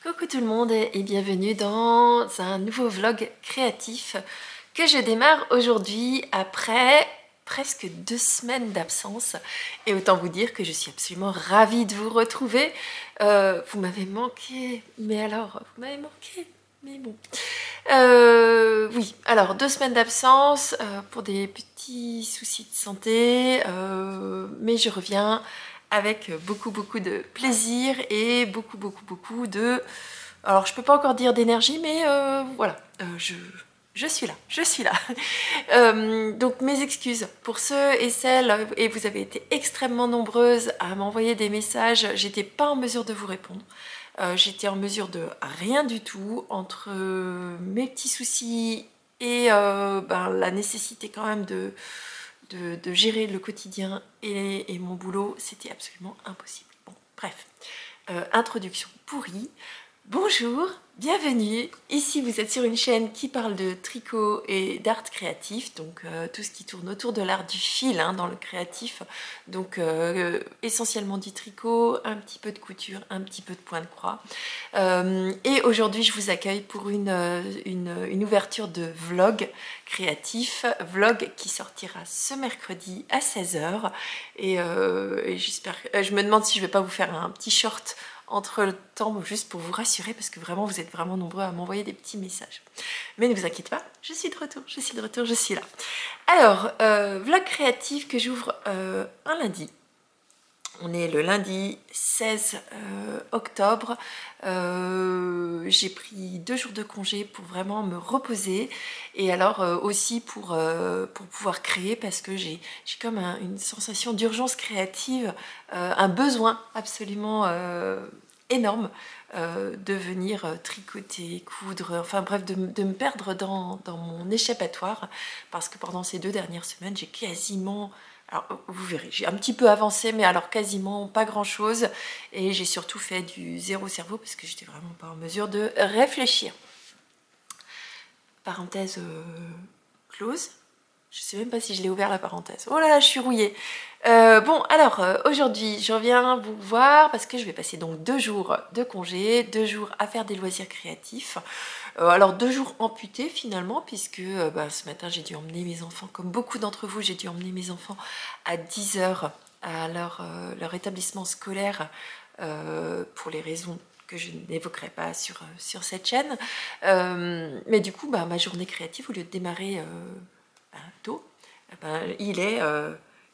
Coucou tout le monde et bienvenue dans un nouveau vlog créatif que je démarre aujourd'hui après presque 2 semaines d'absence. Et autant vous dire que je suis absolument ravie de vous retrouver. Vous m'avez manqué, mais alors, vous m'avez manqué, mais bon. Oui, alors 2 semaines d'absence pour des petits soucis de santé, mais je reviens avec beaucoup de plaisir et beaucoup de... Alors je peux pas encore dire d'énergie, mais voilà, je suis là, je suis là. Donc mes excuses pour ceux et celles, et vous avez été extrêmement nombreuses à m'envoyer des messages, j'étais pas en mesure de vous répondre. J'étais en mesure de rien du tout entre mes petits soucis et la nécessité quand même de gérer le quotidien et mon boulot, c'était absolument impossible. Bon, bref, introduction pourrie. Bonjour, bienvenue. Ici, vous êtes sur une chaîne qui parle de tricot et d'art créatif, donc tout ce qui tourne autour de l'art du fil dans le créatif. Donc essentiellement du tricot, un petit peu de couture, un petit peu de point de croix. Et aujourd'hui, je vous accueille pour une ouverture de vlog créatif, vlog qui sortira ce mercredi à 16 h. Et j'espère, je me demande si je vais pas vous faire un petit short entre le temps, juste pour vous rassurer, parce que vraiment vous êtes vraiment nombreux à m'envoyer des petits messages. Mais ne vous inquiétez pas, je suis de retour, je suis là. Alors, vlog créatif que j'ouvre un lundi. On est le lundi 16 octobre. J'ai pris 2 jours de congé pour vraiment me reposer et alors aussi pour pouvoir créer, parce que j'ai comme une sensation d'urgence créative, un besoin absolument énorme de venir tricoter, coudre, enfin bref, de me perdre dans mon échappatoire, parce que pendant ces 2 dernières semaines, j'ai quasiment... Alors, vous verrez, j'ai un petit peu avancé, mais alors quasiment pas grand-chose. Et j'ai surtout fait du zéro cerveau parce que j'étais vraiment pas en mesure de réfléchir. Parenthèse close. Je sais même pas si je l'ai ouvert la parenthèse. Oh là là, je suis rouillée. Bon, alors aujourd'hui, je reviens vous voir parce que je vais passer donc 2 jours de congé, 2 jours à faire des loisirs créatifs. Alors 2 jours amputés finalement, puisque ce matin j'ai dû emmener mes enfants, comme beaucoup d'entre vous, j'ai dû emmener mes enfants à 10 h à leur établissement scolaire pour les raisons que je n'évoquerai pas sur cette chaîne. Mais du coup, ma journée créative, au lieu de démarrer tôt, il est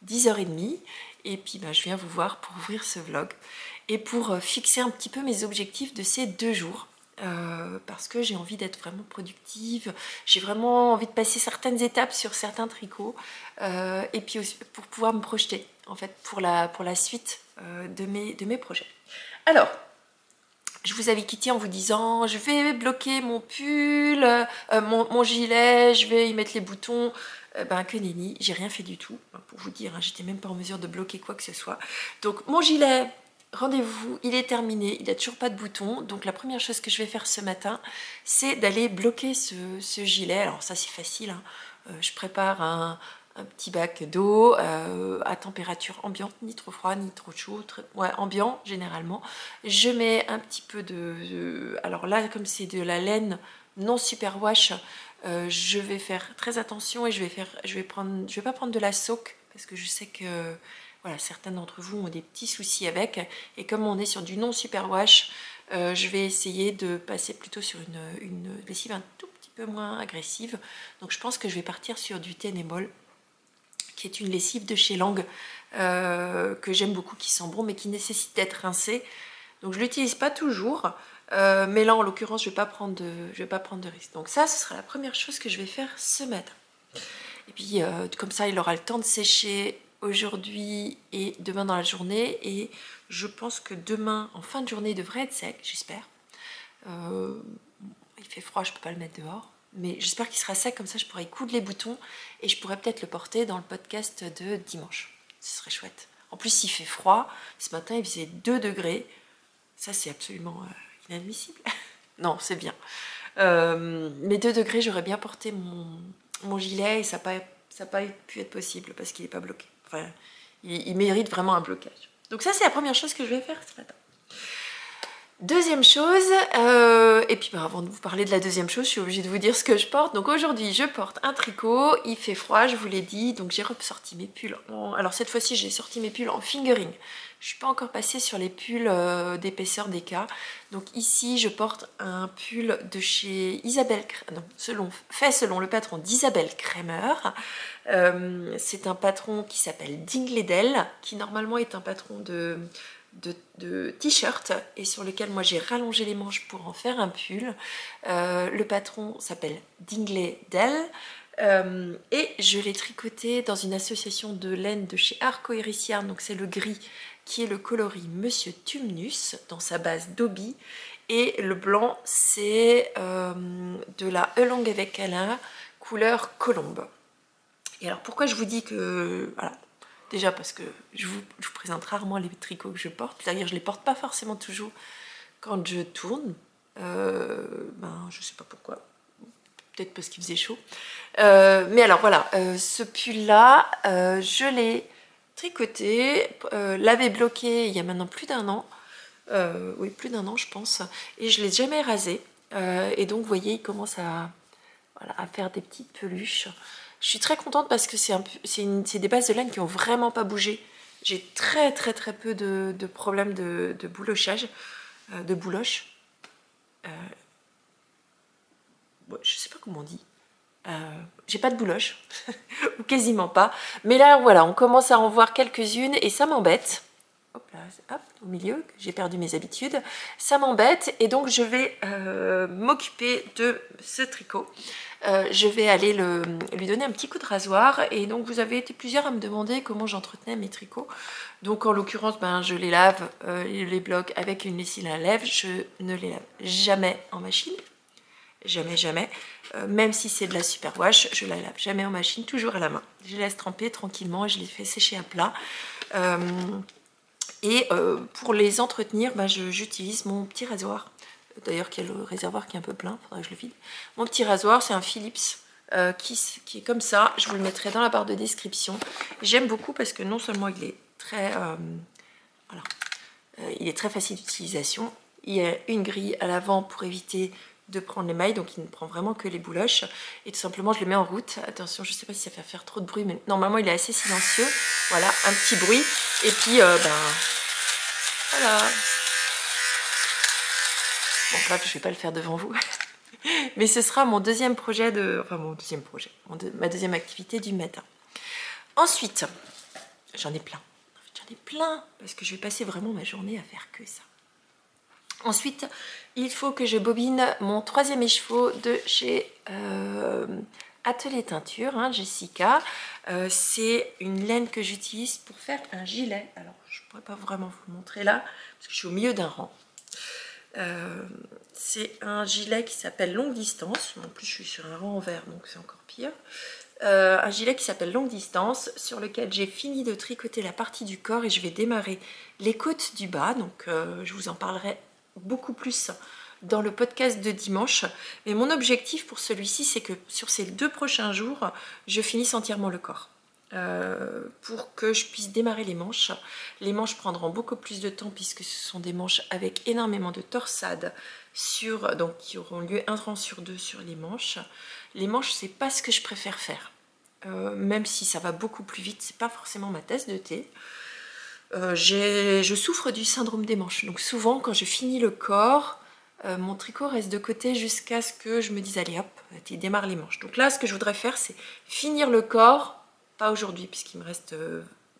10 h 30 et puis je viens vous voir pour ouvrir ce vlog et pour fixer un petit peu mes objectifs de ces 2 jours. Parce que j'ai envie d'être vraiment productive, j'ai vraiment envie de passer certaines étapes sur certains tricots et puis aussi pour pouvoir me projeter en fait pour la suite de mes projets. Alors, je vous avais quitté en vous disant je vais bloquer mon pull, mon gilet, je vais y mettre les boutons. Que nenni, j'ai rien fait du tout, pour vous dire, j'étais même pas en mesure de bloquer quoi que ce soit. Donc mon gilet, rendez-vous, il est terminé, il n'a toujours pas de bouton. Donc la première chose que je vais faire ce matin, c'est d'aller bloquer ce gilet. Alors ça c'est facile, je prépare un petit bac d'eau à température ambiante, ni trop froid ni trop chaud, ambiant généralement. Je mets un petit peu alors là, comme c'est de la laine non superwash, je vais faire très attention et je vais pas prendre de la soak, parce que je sais que voilà, certains d'entre vous ont des petits soucis avec, et comme on est sur du non superwash, je vais essayer de passer plutôt sur une lessive un tout petit peu moins agressive. Donc je pense que je vais partir sur du Tenable, qui est une lessive de chez Lang, que j'aime beaucoup, qui sent bon mais qui nécessite d'être rincée. Donc je ne l'utilise pas toujours, mais là en l'occurrence je ne vais pas prendre de risque. Donc ça, ce sera la première chose que je vais faire ce matin. Et puis comme ça il aura le temps de sécher aujourd'hui et demain dans la journée, et je pense que demain en fin de journée il devrait être sec, j'espère. Il fait froid, je ne peux pas le mettre dehors, mais j'espère qu'il sera sec, comme ça je pourrai coudre les boutons et je pourrais peut-être le porter dans le podcast de dimanche. Ce serait chouette. En plus il fait froid, ce matin il faisait 2 degrés, ça c'est absolument inadmissible. Non, c'est bien. Mais 2 degrés, j'aurais bien porté mon gilet et ça n'a pas pu être possible parce qu'il n'est pas bloqué. Enfin, il mérite vraiment un blocage. Donc ça c'est la première chose que je vais faire ce matin. Deuxième chose, et puis avant de vous parler de la deuxième chose, je suis obligée de vous dire ce que je porte. Donc aujourd'hui, je porte un tricot, il fait froid, je vous l'ai dit, donc j'ai ressorti mes pulls. Alors cette fois-ci, j'ai sorti mes pulls en fingering. Je suis pas encore passée sur les pulls d'épaisseur DK. Donc ici, je porte un pull de chez Isabelle, non, fait selon le patron d'Isabelle Kremer. C'est un patron qui s'appelle Dingledel, qui normalement est un patron de t-shirt et sur lequel moi j'ai rallongé les manches pour en faire un pull. Le patron s'appelle Dingledel et je l'ai tricoté dans une association de laine de chez Arco Hériciard, donc c'est le gris qui est le coloris Monsieur Tumnus dans sa base Dobby et le blanc c'est de la Elang avec Alain couleur colombe. Et alors pourquoi je vous dis que voilà, déjà parce que je vous présente rarement les tricots que je porte, d'ailleurs je les porte pas forcément toujours quand je tourne, je sais pas pourquoi, peut-être parce qu'il faisait chaud. Mais alors voilà, ce pull là, je l'ai tricoté, l'avait bloqué il y a maintenant plus d'un an, oui plus d'un an je pense, et je l'ai jamais rasé, et donc vous voyez il commence à faire des petites peluches. Je suis très contente parce que c'est des bases de laine qui n'ont vraiment pas bougé. J'ai très peu de problèmes de boulochage, de bouloche. Je sais pas comment on dit. J'ai pas de bouloche, ou quasiment pas. Mais là, voilà, on commence à en voir quelques-unes et ça m'embête. Hop là, hop, au milieu, j'ai perdu mes habitudes. Ça m'embête et donc je vais m'occuper de ce tricot. Je vais aller lui donner un petit coup de rasoir et donc vous avez été plusieurs à me demander comment j'entretenais mes tricots. Donc en l'occurrence, je les lave, les bloque avec une lessive à lèvres. Je ne les lave jamais en machine. Jamais. Même si c'est de la superwash, je la lave jamais en machine, toujours à la main. Je les laisse tremper tranquillement et je les fais sécher à plat. Pour les entretenir, j'utilise mon petit rasoir. D'ailleurs, qui a le réservoir qui est un peu plein, il faudrait que je le vide. Mon petit rasoir, c'est un Philips qui est comme ça. Je vous le mettrai dans la barre de description. J'aime beaucoup parce que non seulement il est très, il est très facile d'utilisation. Il y a une grille à l'avant pour éviter de prendre les mailles, donc il ne prend vraiment que les bouloches. Et tout simplement, je le mets en route. Attention, je ne sais pas si ça va faire trop de bruit, mais normalement, il est assez silencieux. Voilà, un petit bruit. Et puis, voilà. Bon, bref, je ne vais pas le faire devant vous. Mais ce sera mon deuxième projet ma deuxième activité du matin. Ensuite, j'en ai plein. J'en ai plein, parce que je vais passer vraiment ma journée à faire que ça. Ensuite, il faut que je bobine mon troisième écheveau de chez Atelier Teinture, Jessica. C'est une laine que j'utilise pour faire un gilet. Alors, je ne pourrais pas vraiment vous le montrer là, parce que je suis au milieu d'un rang. C'est un gilet qui s'appelle Longue Distance. En plus, je suis sur un rang en vert, donc c'est encore pire. Un gilet qui s'appelle Longue Distance, sur lequel j'ai fini de tricoter la partie du corps et je vais démarrer les côtes du bas. Donc, je vous en parlerai beaucoup plus dans le podcast de dimanche. Mais mon objectif pour celui-ci, c'est que sur ces 2 prochains jours, je finisse entièrement le corps. Pour que je puisse démarrer les manches. Les manches prendront beaucoup plus de temps puisque ce sont des manches avec énormément de torsades donc qui auront lieu un rang sur 2 sur les manches. Les manches, c'est pas ce que je préfère faire. Même si ça va beaucoup plus vite, c'est pas forcément ma tasse de thé. Je souffre du syndrome des manches. Donc souvent, quand je finis le corps, mon tricot reste de côté jusqu'à ce que je me dise allez hop, tu démarres les manches. Donc là, ce que je voudrais faire, c'est finir le corps. Pas aujourd'hui, puisqu'il me reste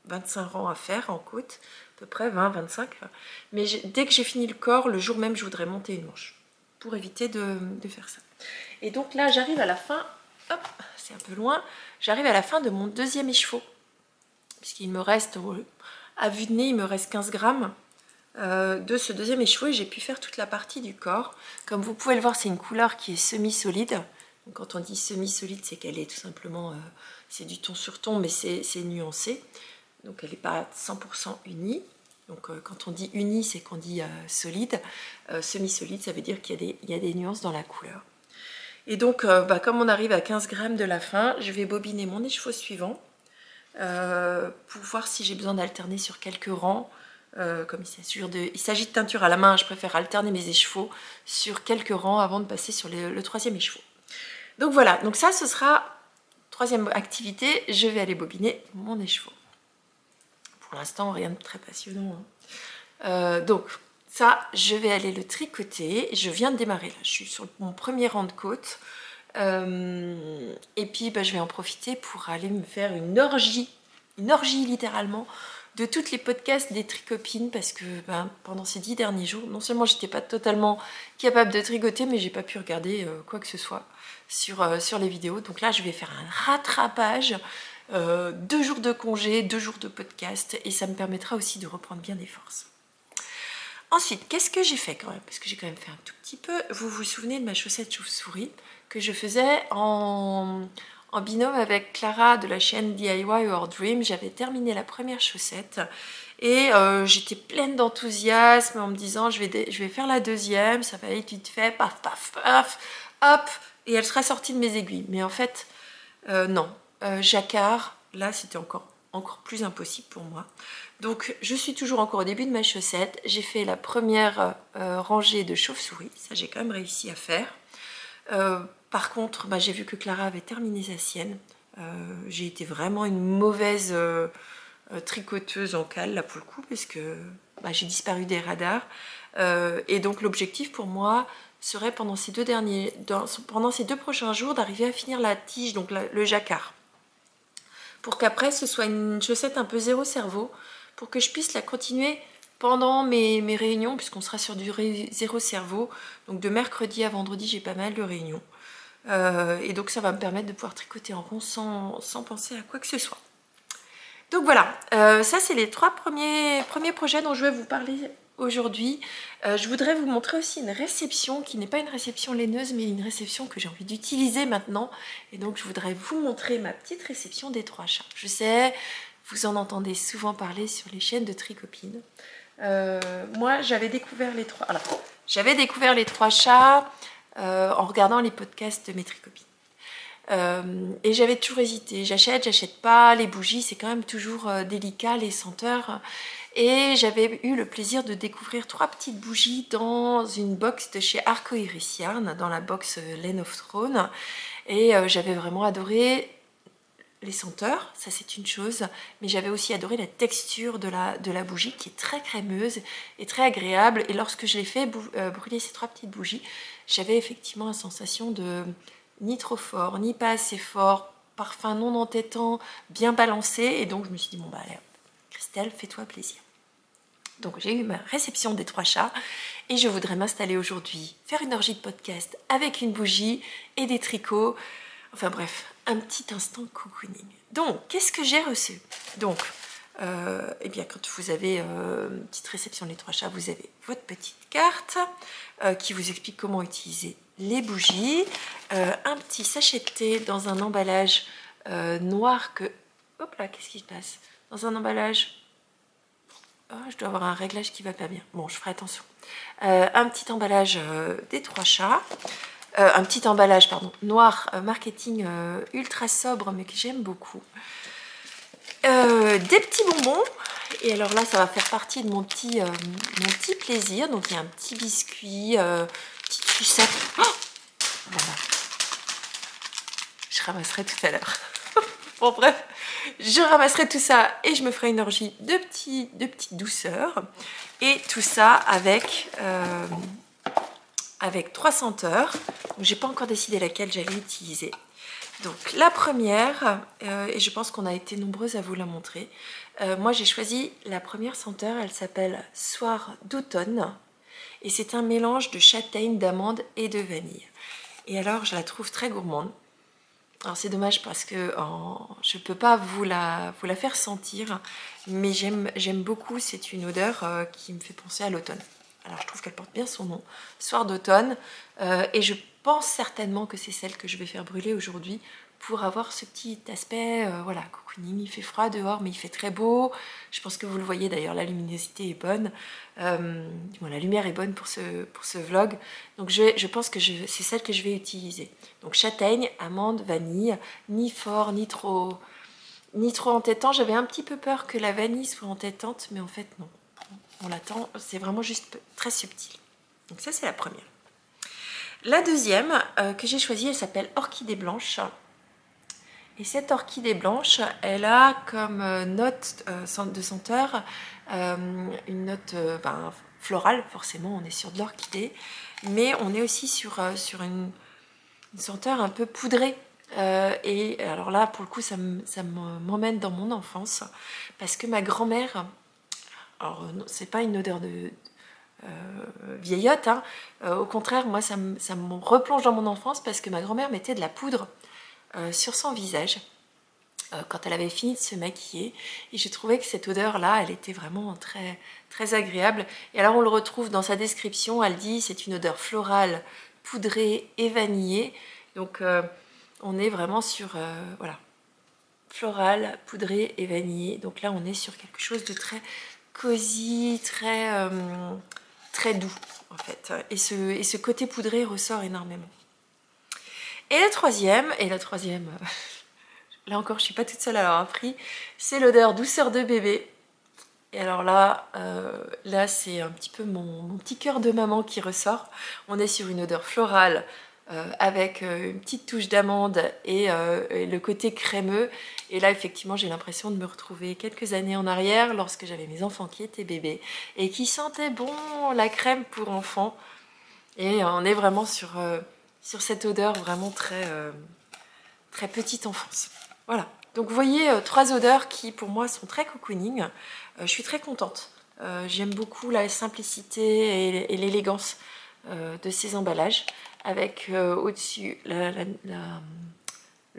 25 rangs à faire en côte, à peu près 20, 25. Mais dès que j'ai fini le corps, le jour même, je voudrais monter une manche pour éviter de faire ça. Et donc là, j'arrive à la fin, hop, c'est un peu loin, j'arrive à la fin de mon deuxième écheveau. Puisqu'il me reste, à vue de nez, il me reste 15 grammes de ce deuxième écheveau et j'ai pu faire toute la partie du corps. Comme vous pouvez le voir, c'est une couleur qui est semi-solide. Quand on dit semi-solide, c'est qu'elle est tout simplement, c'est du ton sur ton, mais c'est nuancé. Donc elle n'est pas 100% unie. Donc quand on dit uni, c'est qu'on dit solide. Semi-solide, ça veut dire qu'il y a des nuances dans la couleur. Et donc, comme on arrive à 15 grammes de la fin, je vais bobiner mon écheveau suivant pour voir si j'ai besoin d'alterner sur quelques rangs. Comme il s'agit de teinture à la main, je préfère alterner mes échevaux sur quelques rangs avant de passer sur le troisième écheveau. Donc voilà, donc ça ce sera troisième activité, je vais aller bobiner mon écheveau. Pour l'instant rien de très passionnant, hein. Donc ça je vais aller le tricoter, je viens de démarrer là, je suis sur mon premier rang de côte. Et puis je vais en profiter pour aller me faire une orgie littéralement de toutes les podcasts des tricopines parce que pendant ces 10 derniers jours, non seulement j'étais pas totalement capable de tricoter, mais j'ai pas pu regarder quoi que ce soit sur les vidéos. Donc là je vais faire un rattrapage, 2 jours de congé, 2 jours de podcast, et ça me permettra aussi de reprendre bien des forces. Ensuite, qu'est-ce que j'ai fait quand même? Parce que j'ai quand même fait un tout petit peu. Vous vous souvenez de ma chaussette chauve-souris que je faisais en binôme avec Clara de la chaîne DIY Our Dream. J'avais terminé la première chaussette et j'étais pleine d'enthousiasme en me disant je vais faire la deuxième, ça va être vite fait, paf, paf, paf, hop, et elle sera sortie de mes aiguilles. Mais en fait, non. Jacquard, là c'était encore plus impossible pour moi. Donc je suis toujours encore au début de ma chaussette. J'ai fait la première rangée de chauve-souris, ça j'ai quand même réussi à faire. Par contre, j'ai vu que Clara avait terminé sa sienne. J'ai été vraiment une mauvaise tricoteuse en cale là pour le coup, parce que j'ai disparu des radars. Et donc l'objectif pour moi serait pendant ces deux prochains jours d'arriver à finir la tige, donc le jacquard. Pour qu'après ce soit une chaussette un peu zéro cerveau, pour que je puisse la continuer pendant mes réunions, puisqu'on sera sur du zéro cerveau. Donc de mercredi à vendredi, j'ai pas mal de réunions. Et donc ça va me permettre de pouvoir tricoter en rond sans penser à quoi que ce soit. Donc voilà, ça c'est les 3 premiers projets dont je vais vous parler aujourd'hui. Je voudrais vous montrer aussi une réception qui n'est pas une réception laineuse, mais une réception que j'ai envie d'utiliser maintenant. Et donc je voudrais vous montrer ma petite réception des 3 chats. Je sais, vous en entendez souvent parler sur les chaînes de Tricopine. Moi j'avais découvert les 3... Alors, j'avais découvert les 3 chats en regardant les podcasts de mes Tricopines. Et j'avais toujours hésité, j'achète pas, les bougies c'est quand même toujours délicat, les senteurs. Et j'avais eu le plaisir de découvrir 3 petites bougies dans une box de chez Arcoiris Yarn, dans la box Lane of Throne. Et j'avais vraiment adoré les senteurs, ça c'est une chose, mais j'avais aussi adoré la texture de la bougie qui est très crémeuse et très agréable. Et lorsque je l'ai fait brûler ces 3 petites bougies, j'avais effectivement la sensation de ni trop fort, ni pas assez fort, parfum non entêtant, bien balancé. Et donc je me suis dit, bon allez, Christelle, fais-toi plaisir. Donc j'ai eu ma réception des 3 chats et je voudrais m'installer aujourd'hui, faire une orgie de podcast avec une bougie et des tricots. Enfin bref, un petit instant cocooning. Donc, qu'est-ce que j'ai reçu? Donc, eh bien, quand vous avez une petite réception des 3 chats, vous avez votre petite carte qui vous explique comment utiliser les bougies, un petit sachet de thé dans un emballage noir que... Hop là, qu'est-ce qui se passe? Dans un emballage... Oh, je dois avoir un réglage qui va pas bien. Bon, je ferai attention. Un petit emballage des 3 chats. Un petit emballage, pardon, noir, marketing ultra sobre, mais que j'aime beaucoup. Des petits bonbons. Et alors là, ça va faire partie de mon petit plaisir. Donc, il y a un petit biscuit, petite sucette. Oh, voilà. Je ramasserai tout à l'heure. Bon, bref, je ramasserai tout ça et je me ferai une orgie de petites douceurs. Et tout ça avec 3 senteurs. J'ai pas encore décidé laquelle j'allais utiliser. Donc la première, et je pense qu'on a été nombreuses à vous la montrer, moi j'ai choisi la première senteur, elle s'appelle Soir d'automne, et c'est un mélange de châtaigne, d'amande et de vanille. Et alors je la trouve très gourmande. Alors c'est dommage parce que je peux pas vous la faire sentir, mais j'aime beaucoup, c'est une odeur qui me fait penser à l'automne. Alors je trouve qu'elle porte bien son nom, Soir d'automne, et je pense certainement que c'est celle que je vais faire brûler aujourd'hui pour avoir ce petit aspect, voilà, cocooning. Il fait froid dehors mais il fait très beau, je pense que vous le voyez d'ailleurs, la luminosité est bonne, bon, la lumière est bonne pour ce vlog, donc je pense que c'est celle que je vais utiliser. Donc châtaigne, amande, vanille, ni fort ni trop entêtant. J'avais un petit peu peur que la vanille soit entêtante, mais en fait non. on l'attend, c'est vraiment juste très subtil. Donc ça c'est la première. La deuxième que j'ai choisie, elle s'appelle Orchidée Blanche. Et cette orchidée blanche, elle a comme note de senteur une note florale, forcément on est sur de l'orchidée, mais on est aussi sur une senteur un peu poudrée. Et alors là, pour le coup, ça m'emmène dans mon enfance, parce que ma grand-mère, alors c'est pas une odeur de vieillotte, hein, au contraire, moi ça me replonge dans mon enfance, parce que ma grand-mère mettait de la poudre sur son visage quand elle avait fini de se maquiller, et j'ai trouvé que cette odeur là elle était vraiment très, très agréable. Et alors on le retrouve dans sa description, elle dit c'est une odeur florale, poudrée et vanillée. Donc on est vraiment sur voilà, floral, poudré et vanillé. Donc là on est sur quelque chose de très cosy, très doux en fait, et ce côté poudré ressort énormément. Et la troisième, là encore je suis pas toute seule à l'avoir pris, c'est l'odeur douceur de bébé. Et alors là, c'est un petit peu mon petit cœur de maman qui ressort. On est sur une odeur florale avec une petite touche d'amande et le côté crémeux. Et là effectivement j'ai l'impression de me retrouver quelques années en arrière, lorsque j'avais mes enfants qui étaient bébés et qui sentaient bon la crème pour enfants. Et on est vraiment sur cette odeur vraiment très, très petite enfance. Voilà, donc vous voyez 3 odeurs qui pour moi sont très cocooning. Je suis très contente. J'aime beaucoup la simplicité et l'élégance de ces emballages, avec au-dessus le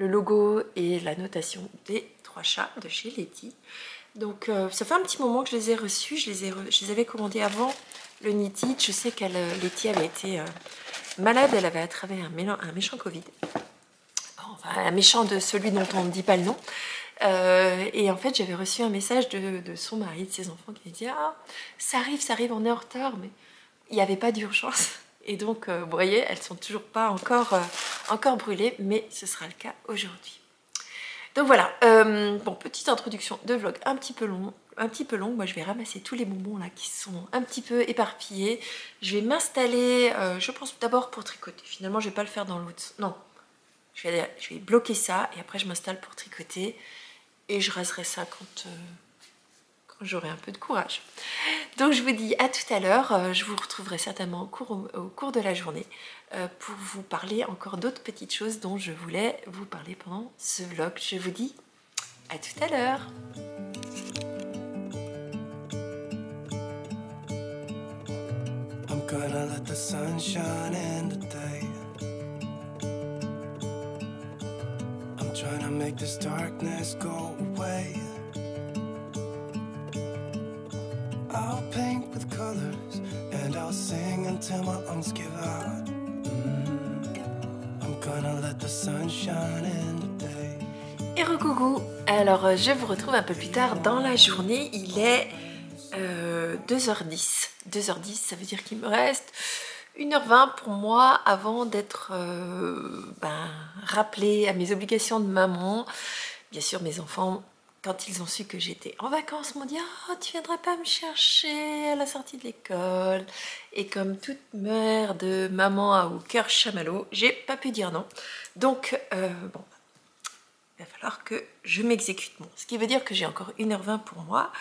logo et la notation des 3 chats de chez Leti. Donc ça fait un petit moment que je les ai reçus, je les avais commandés avant le Knit It. Je sais qu'elle, Leti avait été malade, elle avait attrapé un méchant Covid. Enfin, un méchant de celui dont on ne dit pas le nom. Et en fait, j'avais reçu un message de son mari, de ses enfants, qui me dit « Ah, ça arrive, on est en retard, mais il n'y avait pas d'urgence. » Et donc, vous voyez, elles ne sont toujours pas encore brûlées, mais ce sera le cas aujourd'hui. Donc voilà, bon, petite introduction de vlog un petit peu long. Moi je vais ramasser tous les bonbons là qui sont un petit peu éparpillés. Je vais m'installer, je pense d'abord pour tricoter. Finalement je vais pas le faire dans l'autre. Non, je vais bloquer ça et après je m'installe pour tricoter. Et je raserai ça quand j'aurai un peu de courage. Donc je vous dis à tout à l'heure. Je vous retrouverai certainement au cours de la journée pour vous parler encore d'autres petites choses dont je voulais vous parler pendant ce vlog. Je vous dis à tout à l'heure. I'm gonna let the sun shine in today. I'm trying to make this darkness go away. I'll paint with colors and I'll sing until my lungs give out. I'm gonna let the sun shine in today. Et recoucou. Alors je vous retrouve un peu plus tard dans la journée. Il est 2h10. 2h10, ça veut dire qu'il me reste 1h20 pour moi avant d'être rappelée à mes obligations de maman. Bien sûr, mes enfants, quand ils ont su que j'étais en vacances, m'ont dit « Oh, tu viendrais pas me chercher à la sortie de l'école ?» Et comme toute mère de maman au cœur chamallow, j'ai pas pu dire non. Donc, bon, il va falloir que je m'exécute. Bon, ce qui veut dire que j'ai encore 1h20 pour moi.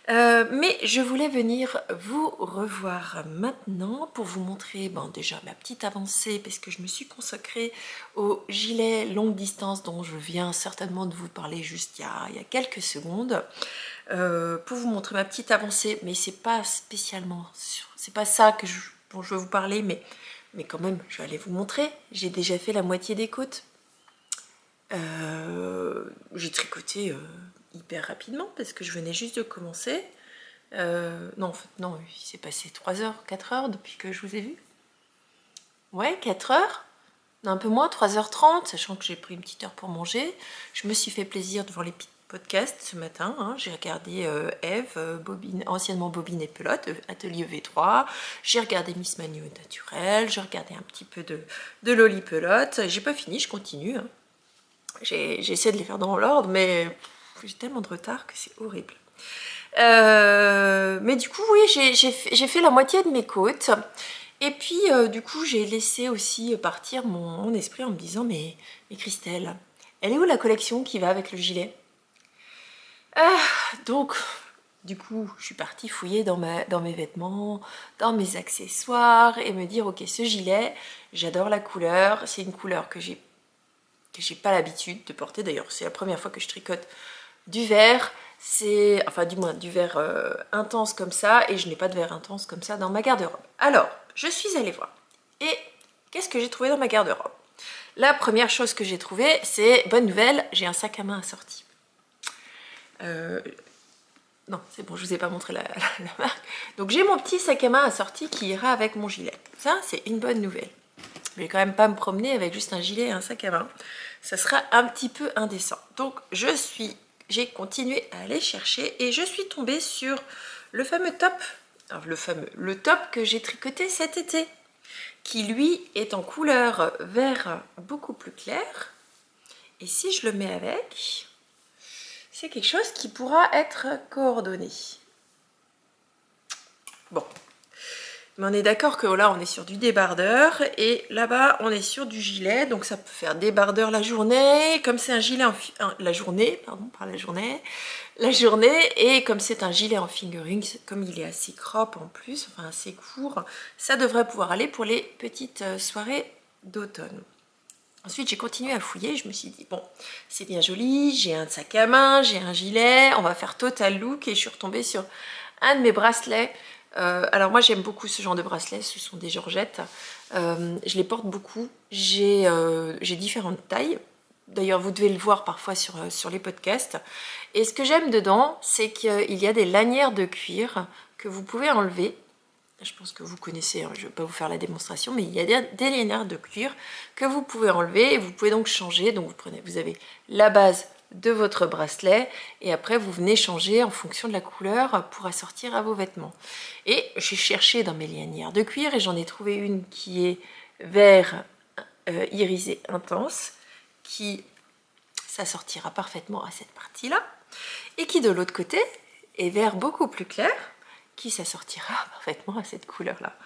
Mais je voulais venir vous revoir maintenant pour vous montrer déjà ma petite avancée, parce que je me suis consacrée au gilet longue distance dont je viens certainement de vous parler juste il y a quelques secondes, pour vous montrer ma petite avancée. Mais c'est pas spécialement, c'est pas ça dont je veux vous parler, mais quand même je vais aller vous montrer. J'ai déjà fait la moitié des côtes. J'ai tricoté hyper rapidement parce que je venais juste de commencer. Non, en fait, non, il s'est passé 3 heures, 4 heures depuis que je vous ai vu. Ouais, 4 heures. Non, un peu moins, 3h30, sachant que j'ai pris une petite heure pour manger. Je me suis fait plaisir devant les podcasts ce matin. Hein. J'ai regardé Eve, anciennement Bobine et Pelote, Atelier V3. J'ai regardé Miss Manu Naturel. J'ai regardé un petit peu de Loli Pelote. J'ai pas fini, je continue. Hein. J'ai essayé de les faire dans l'ordre, mais j'ai tellement de retard que c'est horrible. Mais du coup, oui, j'ai fait la moitié de mes côtes. Et puis, du coup, j'ai laissé aussi partir mon esprit en me disant, mais Christelle, elle est où la collection qui va avec le gilet? Donc, du coup, je suis partie fouiller dans mes vêtements, dans mes accessoires et me dire, ok, ce gilet, j'adore la couleur. C'est une couleur que j'ai pas l'habitude de porter. D'ailleurs, c'est la première fois que je tricote du vert. Enfin, du moins, du vert intense comme ça. Et je n'ai pas de vert intense comme ça dans ma garde-robe. Alors, je suis allée voir. Et qu'est-ce que j'ai trouvé dans ma garde-robe? La première chose que j'ai trouvée, c'est, bonne nouvelle, j'ai un sac à main assorti. Non, c'est bon, je vous ai pas montré la marque. Donc j'ai mon petit sac à main assorti qui ira avec mon gilet. Ça, c'est une bonne nouvelle. Je vais quand même pas me promener avec juste un gilet et un sac à main. Ça sera un petit peu indécent. Donc j'ai continué à aller chercher et je suis tombée sur le fameux top. Alors le top que j'ai tricoté cet été, qui lui est en couleur vert beaucoup plus clair. Et si je le mets avec, c'est quelque chose qui pourra être coordonné. Bon, mais on est d'accord que là on est sur du débardeur et là-bas on est sur du gilet, donc ça peut faire débardeur la journée, comme c'est un gilet la journée, et comme c'est un gilet en fingering, comme il est assez crop en plus, enfin assez court, ça devrait pouvoir aller pour les petites soirées d'automne. Ensuite, j'ai continué à fouiller, je me suis dit, bon, c'est bien joli, j'ai un sac à main, j'ai un gilet, on va faire total look, et je suis retombée sur un de mes bracelets. Alors moi, j'aime beaucoup ce genre de bracelets, ce sont des Georgette. Je les porte beaucoup, j'ai différentes tailles. D'ailleurs, vous devez le voir parfois sur les podcasts. Et ce que j'aime dedans, c'est qu'il y a des lanières de cuir que vous pouvez enlever. Je pense que vous connaissez, hein, je ne vais pas vous faire la démonstration, mais il y a des lanières de cuir que vous pouvez enlever et vous pouvez donc changer. Donc vous avez la base de votre bracelet et après vous venez changer en fonction de la couleur pour assortir à vos vêtements. Et j'ai cherché dans mes lanières de cuir et j'en ai trouvé une qui est vert irisé intense, qui s'assortira parfaitement à cette partie-là, et qui de l'autre côté est vert beaucoup plus clair, qui s'assortira parfaitement à cette couleur-là.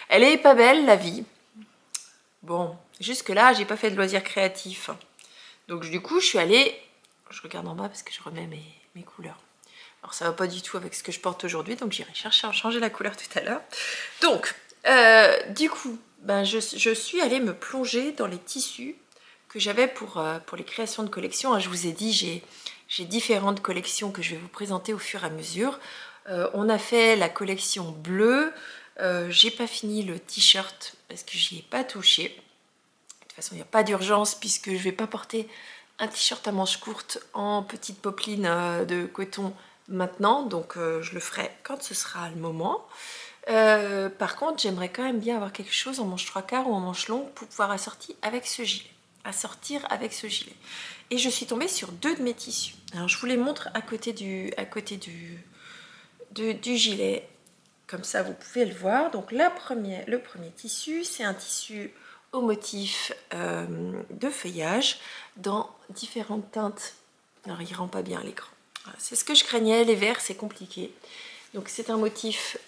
Elle est pas belle, la vie. Bon, jusque-là, j'ai pas fait de loisirs créatifs. Donc du coup, je suis allée... Je regarde en bas parce que je remets mes couleurs. Alors ça va pas du tout avec ce que je porte aujourd'hui, donc j'irai chercher à changer la couleur tout à l'heure. Donc, du coup, ben, je suis allée me plonger dans les tissus que j'avais pour les créations de collections. Je vous ai dit, j'ai différentes collections que je vais vous présenter au fur et à mesure. On a fait la collection bleue. J'ai pas fini le t-shirt parce que j'y ai pas touché. De toute façon, il n'y a pas d'urgence puisque je vais pas porter un t-shirt à manches courtes en petite popeline de coton maintenant. Donc je le ferai quand ce sera le moment. Par contre, j'aimerais quand même bien avoir quelque chose en manche 3/4 ou en manche longue pour pouvoir assortir avec ce gilet. Et je suis tombée sur deux de mes tissus. Alors je vous les montre à côté du gilet, comme ça vous pouvez le voir. Donc le premier tissu, c'est un tissu au motif de feuillage dans différentes teintes. Alors il rend pas bien à l'écran. Voilà, c'est ce que je craignais, les verts c'est compliqué. Donc c'est un motif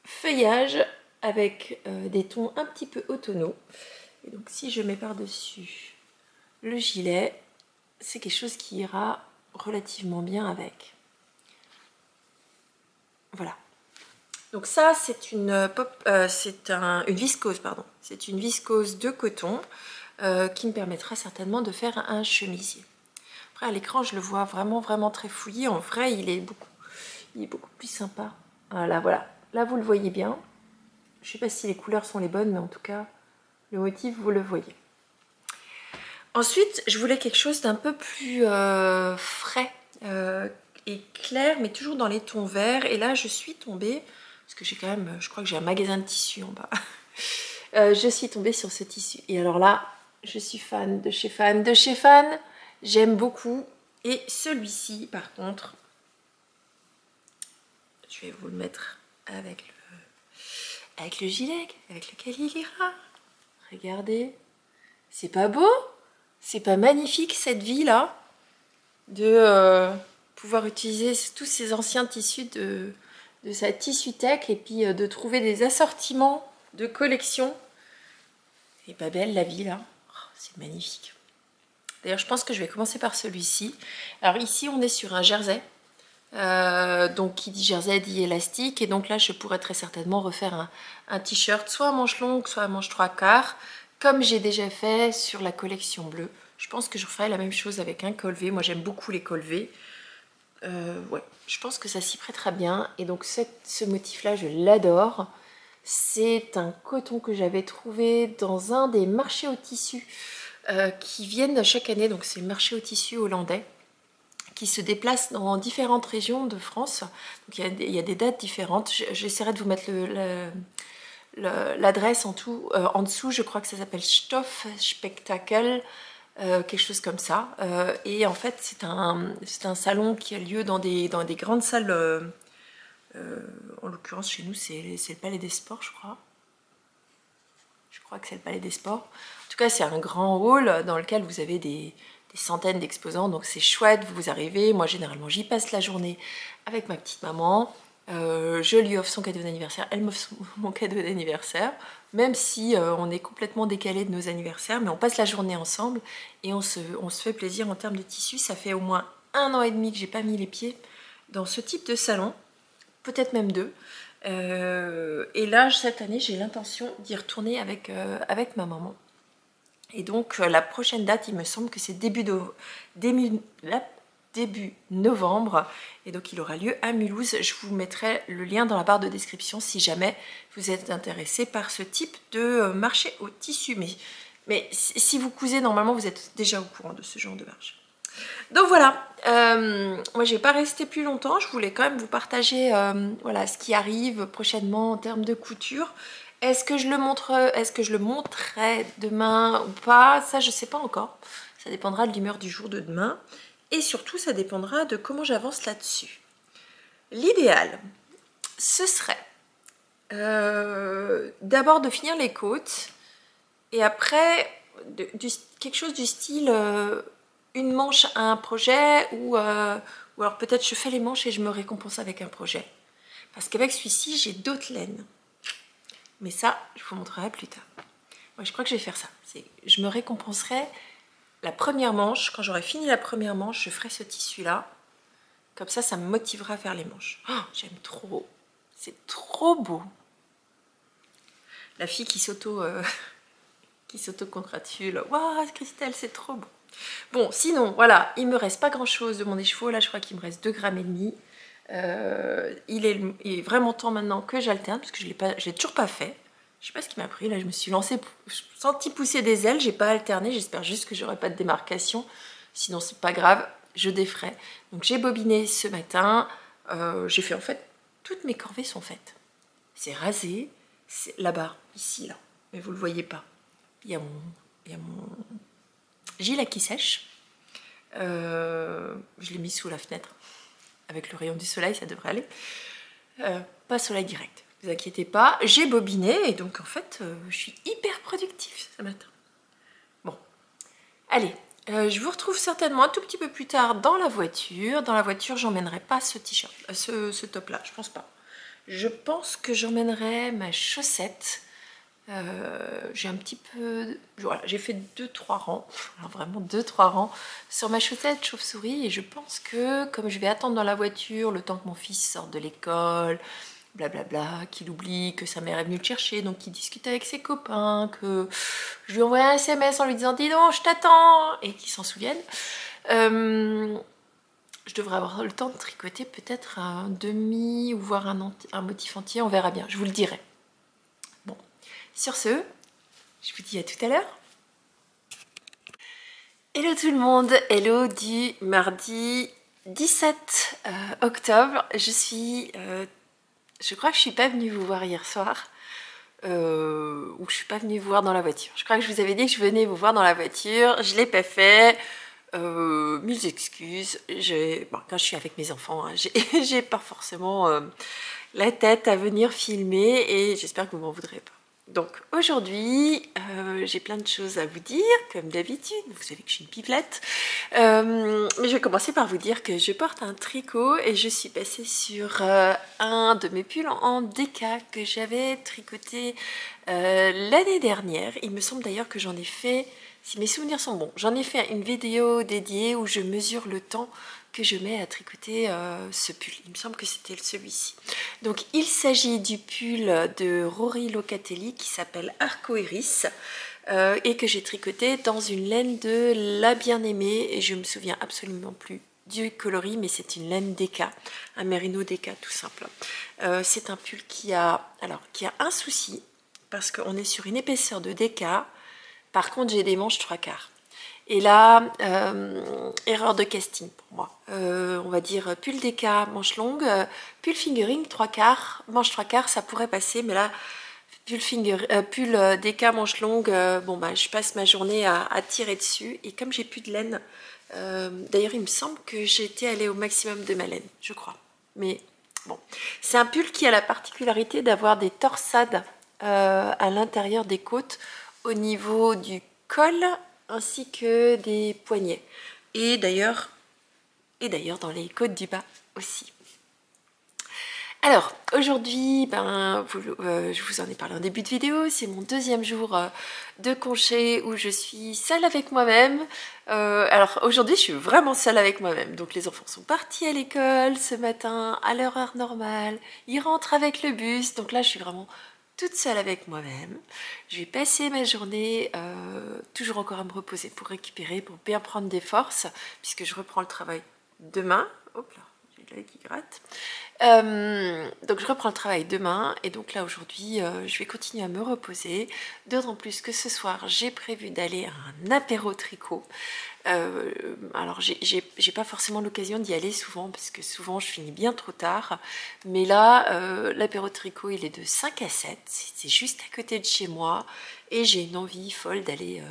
feuillage avec des tons un petit peu automnaux. Et donc si je mets par-dessus le gilet, c'est quelque chose qui ira relativement bien avec. Voilà. Donc ça, c'est une viscose, pardon. C'est une viscose de coton qui me permettra certainement de faire un chemisier. Après, à l'écran, je le vois vraiment, vraiment très fouillis. En vrai, il est beaucoup plus sympa. Voilà, voilà. Là, vous le voyez bien. Je ne sais pas si les couleurs sont les bonnes, mais en tout cas, le motif, vous le voyez. Ensuite, je voulais quelque chose d'un peu plus frais et clair, mais toujours dans les tons verts. Et là, je suis tombée, parce que j'ai quand même, je crois que j'ai un magasin de tissus en bas. Je suis tombée sur ce tissu. Et alors là, je suis fan de chez fan de chez fan. J'aime beaucoup. Et celui-ci, par contre, je vais vous le mettre avec le gilet avec lequel il ira. Regardez. C'est pas beau? C'est pas magnifique cette vie là de pouvoir utiliser tous ces anciens tissus de sa Tissutech et puis de trouver des assortiments de collection. Elle est pas belle la vie là, oh, c'est magnifique. D'ailleurs je pense que je vais commencer par celui-ci. Alors ici on est sur un jersey. Donc qui dit jersey dit élastique, et donc là je pourrais très certainement refaire un t-shirt soit à manches longues soit à manches 3/4 comme j'ai déjà fait sur la collection bleue. Je pense que je ferai la même chose avec un col V. Moi j'aime beaucoup les cols V. Ouais, je pense que ça s'y prêtera bien. Et donc ce motif là je l'adore. C'est un coton que j'avais trouvé dans un des marchés au tissu qui viennent chaque année. Donc c'est le marché au tissu hollandais qui se déplacent dans différentes régions de France. Donc il y a des dates différentes. J'essaierai de vous mettre l'adresse en dessous. Je crois que ça s'appelle Stoff Spectacle, quelque chose comme ça. Et en fait, c'est un salon qui a lieu dans des grandes salles. En l'occurrence, chez nous, c'est le Palais des Sports, je crois. Je crois que c'est le Palais des Sports. En tout cas, c'est un grand hall dans lequel vous avez des centaines d'exposants, donc c'est chouette. Vous arrivez, moi généralement j'y passe la journée avec ma petite maman, je lui offre son cadeau d'anniversaire, elle m'offre mon cadeau d'anniversaire, même si on est complètement décalé de nos anniversaires, mais on passe la journée ensemble et on se fait plaisir en termes de tissu. Ça fait au moins 1 an et demi que j'ai pas mis les pieds dans ce type de salon, peut-être même 2. Et là cette année j'ai l'intention d'y retourner avec ma maman. Et donc la prochaine date, il me semble que c'est début novembre. Et donc il aura lieu à Mulhouse. Je vous mettrai le lien dans la barre de description si jamais vous êtes intéressé par ce type de marché au tissu. Mais si vous cousez, normalement vous êtes déjà au courant de ce genre de marché. Donc voilà, moi je vais pas rester plus longtemps. Je voulais quand même vous partager voilà, ce qui arrive prochainement en termes de couture. Est-ce que je le montrerai demain ou pas? Ça, je sais pas encore. Ça dépendra de l'humeur du jour de demain. Et surtout, ça dépendra de comment j'avance là-dessus. L'idéal, ce serait d'abord de finir les côtes. Et après, quelque chose du style une manche à un projet. Ou alors peut-être je fais les manches et je me récompense avec un projet. Parce qu'avec celui-ci, j'ai d'autres laines. Mais ça, je vous montrerai plus tard. Moi, je crois que je vais faire ça. Je me récompenserai la première manche. Quand j'aurai fini la première manche, je ferai ce tissu-là. Comme ça, ça me motivera à faire les manches. Oh, j'aime trop. C'est trop beau. La fille qui s'auto-congratule. Waouh, Christelle, c'est trop beau. Bon, sinon, voilà, il me reste pas grand-chose de mon écheveau. Là, je crois qu'il me reste 2,5 grammes. Il est vraiment temps maintenant que j'alterne parce que je l'ai toujours pas fait. Je sais pas ce qui m'a pris là, je me suis sentie pousser des ailes, j'ai pas alterné. J'espère juste que j'aurai pas de démarcation, sinon c'est pas grave, je déferai. Donc j'ai bobiné ce matin, j'ai fait en fait toutes mes corvées sont faites. C'est rasé, c'est là-bas, ici là, mais vous le voyez pas. Il y a mon gilet qui sèche. Je l'ai mis sous la fenêtre. Avec le rayon du soleil, ça devrait aller. Pas soleil direct, ne vous inquiétez pas. J'ai bobiné et donc en fait, je suis hyper productive ce matin. Bon, allez, je vous retrouve certainement un tout petit peu plus tard dans la voiture. Dans la voiture, j'emmènerai pas ce t-shirt, ce top-là, je pense pas. Je pense que j'emmènerai ma chaussette. J'ai un petit peu... Voilà, j'ai fait 2-3 rangs, alors vraiment 2-3 rangs sur ma chaussette chauve-souris et je pense que comme je vais attendre dans la voiture le temps que mon fils sorte de l'école, blablabla, qu'il oublie que sa mère est venue le chercher, donc qu'il discute avec ses copains, que je lui envoie un SMS en lui disant « Dis donc, je t'attends !» et qu'il s'en souvienne. Je devrais avoir le temps de tricoter peut-être un demi ou voire un motif entier, on verra bien, je vous le dirai. Sur ce, je vous dis à tout à l'heure. Hello tout le monde, hello du mardi 17 octobre. Je crois que je suis pas venue vous voir hier soir, ou je suis pas venue vous voir dans la voiture. Je crois que je vous avais dit que je venais vous voir dans la voiture, je l'ai pas fait. Mille excuses. Bon, quand je suis avec mes enfants, hein, j'ai pas forcément la tête à venir filmer et j'espère que vous m'en voudrez pas. Donc aujourd'hui, j'ai plein de choses à vous dire, comme d'habitude. Vous savez que je suis une pipelette. Mais je vais commencer par vous dire que je porte un tricot et je suis passée sur un de mes pulls en déca que j'avais tricoté l'année dernière. Il me semble d'ailleurs que j'en ai fait, si mes souvenirs sont bons, j'en ai fait une vidéo dédiée où je mesure le temps que je mets à tricoter ce pull. Il me semble que c'était celui-ci. Donc il s'agit du pull de Rory Locatelli qui s'appelle Arcoiris et que j'ai tricoté dans une laine de La Bien-Aimée et je me souviens absolument plus du coloris, mais c'est une laine déca, un mérino déca tout simple. C'est un pull qui a un souci parce qu'on est sur une épaisseur de déca. Par contre j'ai des manches 3/4. Et là, erreur de casting pour moi. On va dire pull déca, manche longue, pull fingering, 3/4, manche 3/4, ça pourrait passer, mais là, pull déca, manche longue, bon bah je passe ma journée à tirer dessus. Et comme j'ai plus de laine, d'ailleurs il me semble que j'étais allée au maximum de ma laine, je crois. Mais bon, c'est un pull qui a la particularité d'avoir des torsades à l'intérieur des côtes, au niveau du col, ainsi que des poignets. Et d'ailleurs dans les côtes du bas aussi. Alors, aujourd'hui, je vous en ai parlé en début de vidéo, c'est mon deuxième jour de congé où je suis seule avec moi-même. Alors, aujourd'hui, je suis vraiment seule avec moi-même. Donc, les enfants sont partis à l'école ce matin à leur heure normale. Ils rentrent avec le bus. Donc là, je suis vraiment toute seule avec moi-même. Je vais passer ma journée toujours encore à me reposer pour récupérer, pour bien prendre des forces, puisque je reprends le travail demain. Hop là, j'ai l'œil qui gratte. Donc je reprends le travail demain et donc là aujourd'hui je vais continuer à me reposer, d'autant plus que ce soir j'ai prévu d'aller à un apéro tricot. Alors j'ai pas forcément l'occasion d'y aller souvent parce que souvent je finis bien trop tard, mais là l'apéro tricot il est de 5 à 7, c'est juste à côté de chez moi et j'ai une envie folle d'aller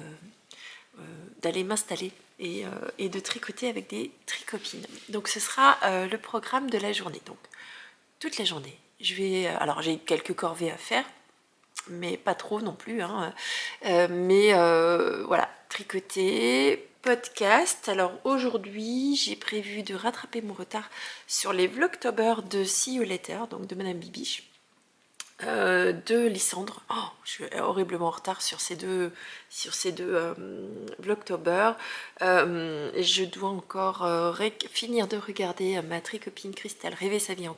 m'installer et de tricoter avec des tricopines. Donc ce sera le programme de la journée. Donc toute la journée. Alors j'ai quelques corvées à faire, mais pas trop non plus. Hein. Voilà, tricoter, podcast. Alors aujourd'hui, j'ai prévu de rattraper mon retard sur les Vlogtober de See You Later, donc de Madame Bibiche. De Lysandre. Oh, je suis horriblement en retard sur ces deux Vlogtober. Je dois encore finir de regarder ma tricopine Christelle Rêver sa vie en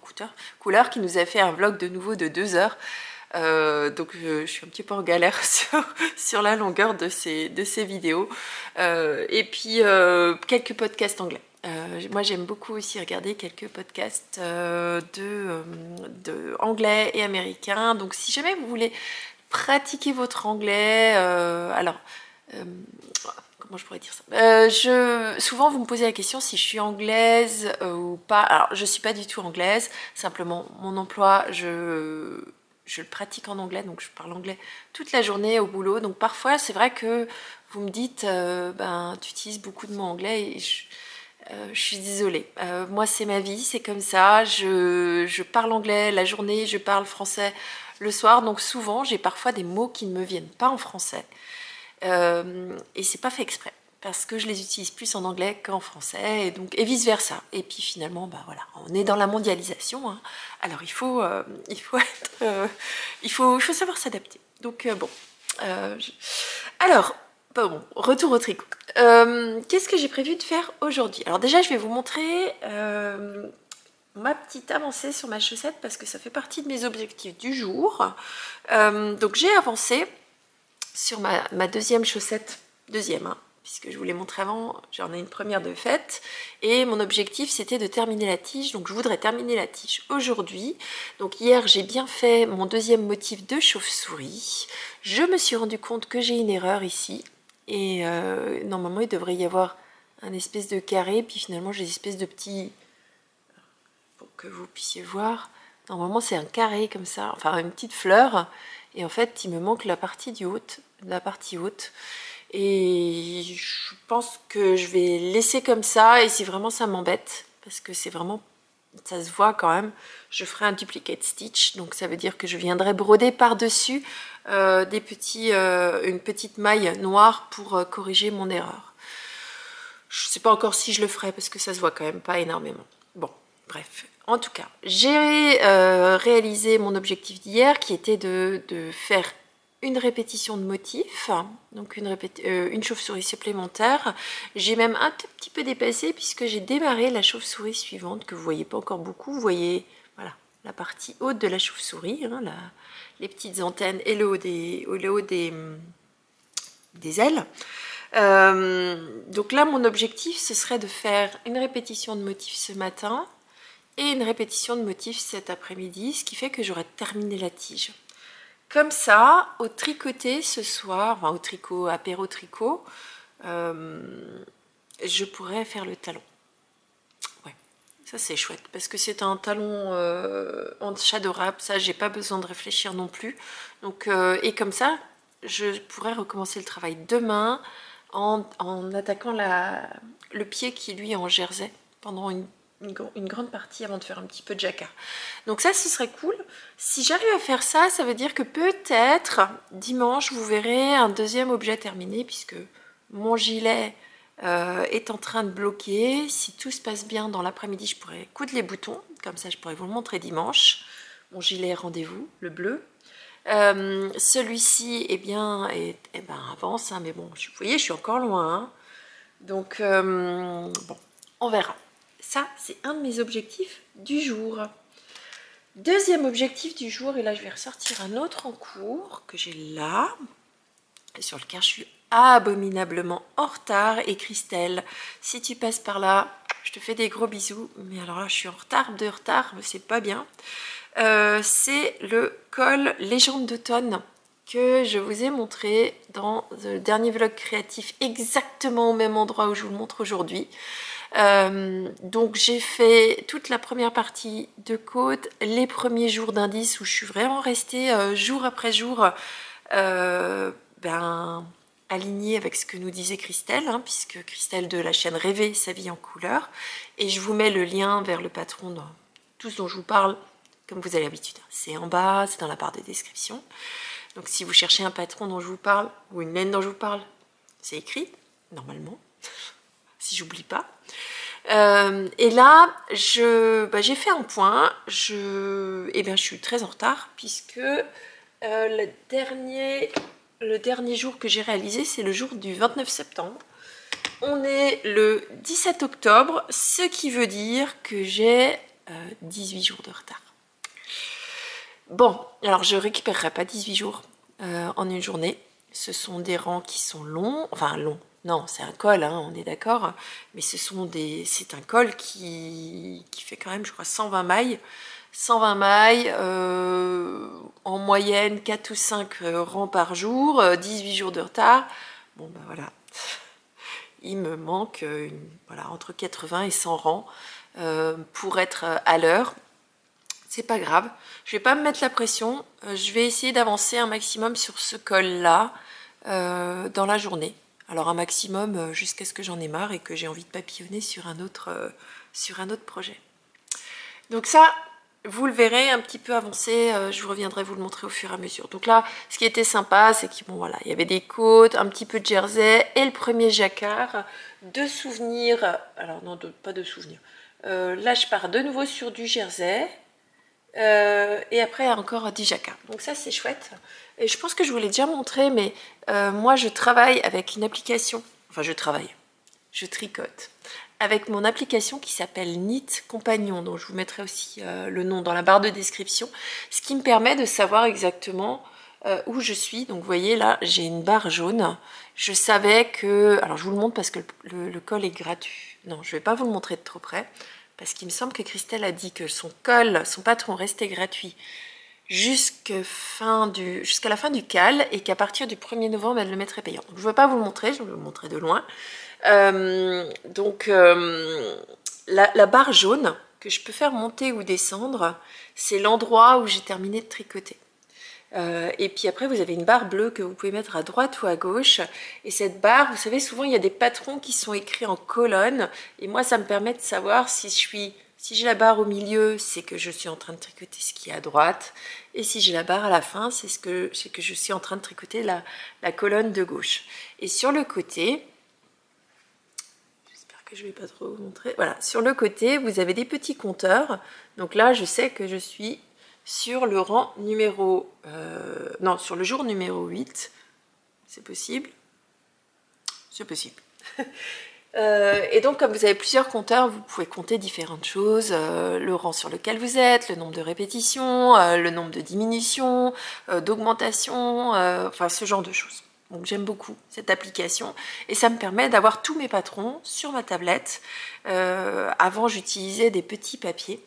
couleur qui nous a fait un vlog de nouveau de 2 heures. Donc je suis un petit peu en galère sur la longueur de ces vidéos. Et puis quelques podcasts anglais. Moi j'aime beaucoup aussi regarder quelques podcasts de anglais et américains. Donc si jamais vous voulez pratiquer votre anglais, comment je pourrais dire ça, souvent vous me posez la question si je suis anglaise ou pas. Alors je suis pas du tout anglaise, simplement mon emploi je le pratique en anglais, donc je parle anglais toute la journée au boulot. Donc parfois c'est vrai que vous me dites tu utilises beaucoup de mots anglais et je suis désolée, moi c'est ma vie, c'est comme ça, je parle anglais la journée, je parle français le soir, donc souvent j'ai parfois des mots qui ne me viennent pas en français, et c'est pas fait exprès, parce que je les utilise plus en anglais qu'en français, et vice versa, et puis finalement, voilà, on est dans la mondialisation, hein. Alors il faut savoir s'adapter, donc alors, bon, retour au tricot. Qu'est-ce que j'ai prévu de faire aujourd'hui? Alors déjà, je vais vous montrer ma petite avancée sur ma chaussette parce que ça fait partie de mes objectifs du jour. Donc j'ai avancé sur ma deuxième chaussette, puisque je vous l'ai montré avant, j'en ai une première de faite, et mon objectif c'était de terminer la tige, donc je voudrais terminer la tige aujourd'hui. Donc hier j'ai bien fait mon deuxième motif de chauve-souris, je me suis rendu compte que j'ai une erreur ici, et normalement il devrait y avoir un espèce de carré, puis finalement j'ai des espèces de petits, pour que vous puissiez voir, normalement c'est un carré comme ça, enfin une petite fleur, et en fait il me manque la partie haute, et je pense que je vais laisser comme ça, et si vraiment ça m'embête, parce que c'est vraiment ça se voit quand même. Je ferai un duplicate stitch, donc ça veut dire que je viendrai broder par-dessus une petite maille noire pour corriger mon erreur. Je ne sais pas encore si je le ferai parce que ça se voit quand même pas énormément. Bon, bref. En tout cas, j'ai réalisé mon objectif d'hier qui était de faire une répétition de motif, donc une chauve-souris supplémentaire. J'ai même un tout petit peu dépassé puisque j'ai démarré la chauve-souris suivante que vous voyez pas encore beaucoup. Vous voyez, voilà, la partie haute de la chauve-souris, hein, les petites antennes et le haut des ailes. Donc là, mon objectif, ce serait de faire une répétition de motif ce matin et une répétition de motif cet après-midi, ce qui fait que j'aurai terminé la tige. Comme ça, au tricoté ce soir, enfin au tricot, apéro tricot, je pourrais faire le talon. Ouais, ça c'est chouette parce que c'est un talon en shadow wrap, ça j'ai pas besoin de réfléchir non plus. Donc, et comme ça, je pourrais recommencer le travail demain en attaquant le pied qui lui est en jersey pendant une grande partie avant de faire un petit peu de jacquard. Donc ça, ce serait cool. Si j'arrive à faire ça, ça veut dire que peut-être dimanche, vous verrez un deuxième objet terminé puisque mon gilet est en train de bloquer. Si tout se passe bien dans l'après-midi, je pourrais coudre les boutons. Comme ça, je pourrais vous le montrer dimanche. Mon gilet rendez-vous, le bleu. Celui-ci, eh bien, avance, hein, mais bon, vous voyez, je suis encore loin. Hein. Donc, bon, on verra. Ça, c'est un de mes objectifs du jour. Deuxième objectif du jour, et là, je vais ressortir un autre en cours que j'ai là, et sur lequel je suis abominablement en retard. Et Christelle, si tu passes par là, je te fais des gros bisous. Mais alors là, je suis en retard, c'est pas bien. C'est le col Légende d'automne que je vous ai montré dans le dernier vlog créatif, exactement au même endroit où je vous le montre aujourd'hui. Donc j'ai fait toute la première partie de côte, les premiers jours d'indice où je suis vraiment restée jour après jour alignée avec ce que nous disait Christelle, hein, puisque Christelle de la chaîne Rêver sa vie en couleur, et je vous mets le lien vers le patron dans tout ce dont je vous parle, comme vous avez l'habitude. C'est en bas, c'est dans la barre de description. Donc si vous cherchez un patron dont je vous parle, ou une laine dont je vous parle, c'est écrit, normalement, si j'oublie pas. Et là, j'ai fait un point. Je suis très en retard, puisque le dernier jour que j'ai réalisé, c'est le jour du 29 septembre. On est le 17 octobre, ce qui veut dire que j'ai 18 jours de retard. Bon, alors je récupérerai pas 18 jours en une journée. Ce sont des rangs qui sont longs, enfin longs. Non, c'est un col, hein, on est d'accord. Mais c'est un col qui fait quand même, je crois, 120 mailles. 120 mailles, en moyenne 4 ou 5 rangs par jour, 18 jours de retard. Bon, ben voilà. Il me manque entre 80 et 100 rangs pour être à l'heure. C'est pas grave, je vais pas me mettre la pression, je vais essayer d'avancer un maximum sur ce col-là dans la journée. Alors un maximum jusqu'à ce que j'en ai marre et que j'ai envie de papillonner sur un autre projet. Donc ça, vous le verrez un petit peu avancer, je vous reviendrai vous le montrer au fur et à mesure. Donc là, ce qui était sympa, c'est qu'il y avait des côtes, un petit peu de jersey et le premier jacquard. De souvenirs, alors non, pas de souvenirs. Là, je pars de nouveau sur du jersey. Et après encore du jacquard. Donc ça c'est chouette. Et je pense que je vous l'ai déjà montré, mais moi je travaille avec une application. Enfin je tricote avec mon application qui s'appelle Knit Compagnon, dont je vous mettrai aussi le nom dans la barre de description, ce qui me permet de savoir exactement où je suis. Donc vous voyez là, j'ai une barre jaune. Je savais que... Alors je vous le montre parce que le col est gratuit. Non, je ne vais pas vous le montrer de trop près. Parce qu'il me semble que Christelle a dit que son patron restait gratuit jusqu'à la fin du CAL et qu'à partir du 1er novembre, elle le mettrait payant. Donc, je ne vais pas vous le montrer, je vais vous le montrer de loin. La barre jaune que je peux faire monter ou descendre, c'est l'endroit où j'ai terminé de tricoter. Et puis après vous avez une barre bleue que vous pouvez mettre à droite ou à gauche, et cette barre, vous savez, souvent il y a des patrons qui sont écrits en colonne, et moi ça me permet de savoir si Si j'ai la barre au milieu, c'est que je suis en train de tricoter ce qui est à droite. Et si j'ai la barre à la fin, c'est que je suis en train de tricoter la colonne de gauche. Et sur le côté, j'espère que je ne vais pas trop vous montrer. Voilà, sur le côté, vous avez des petits compteurs. Donc là, je sais que je suis sur le rang numéro... non, sur le jour numéro 8. C'est possible? C'est possible. Et donc, comme vous avez plusieurs compteurs, vous pouvez compter différentes choses, le rang sur lequel vous êtes, le nombre de répétitions, le nombre de diminutions, d'augmentation, enfin ce genre de choses. Donc j'aime beaucoup cette application et ça me permet d'avoir tous mes patrons sur ma tablette. Avant, j'utilisais des petits papiers.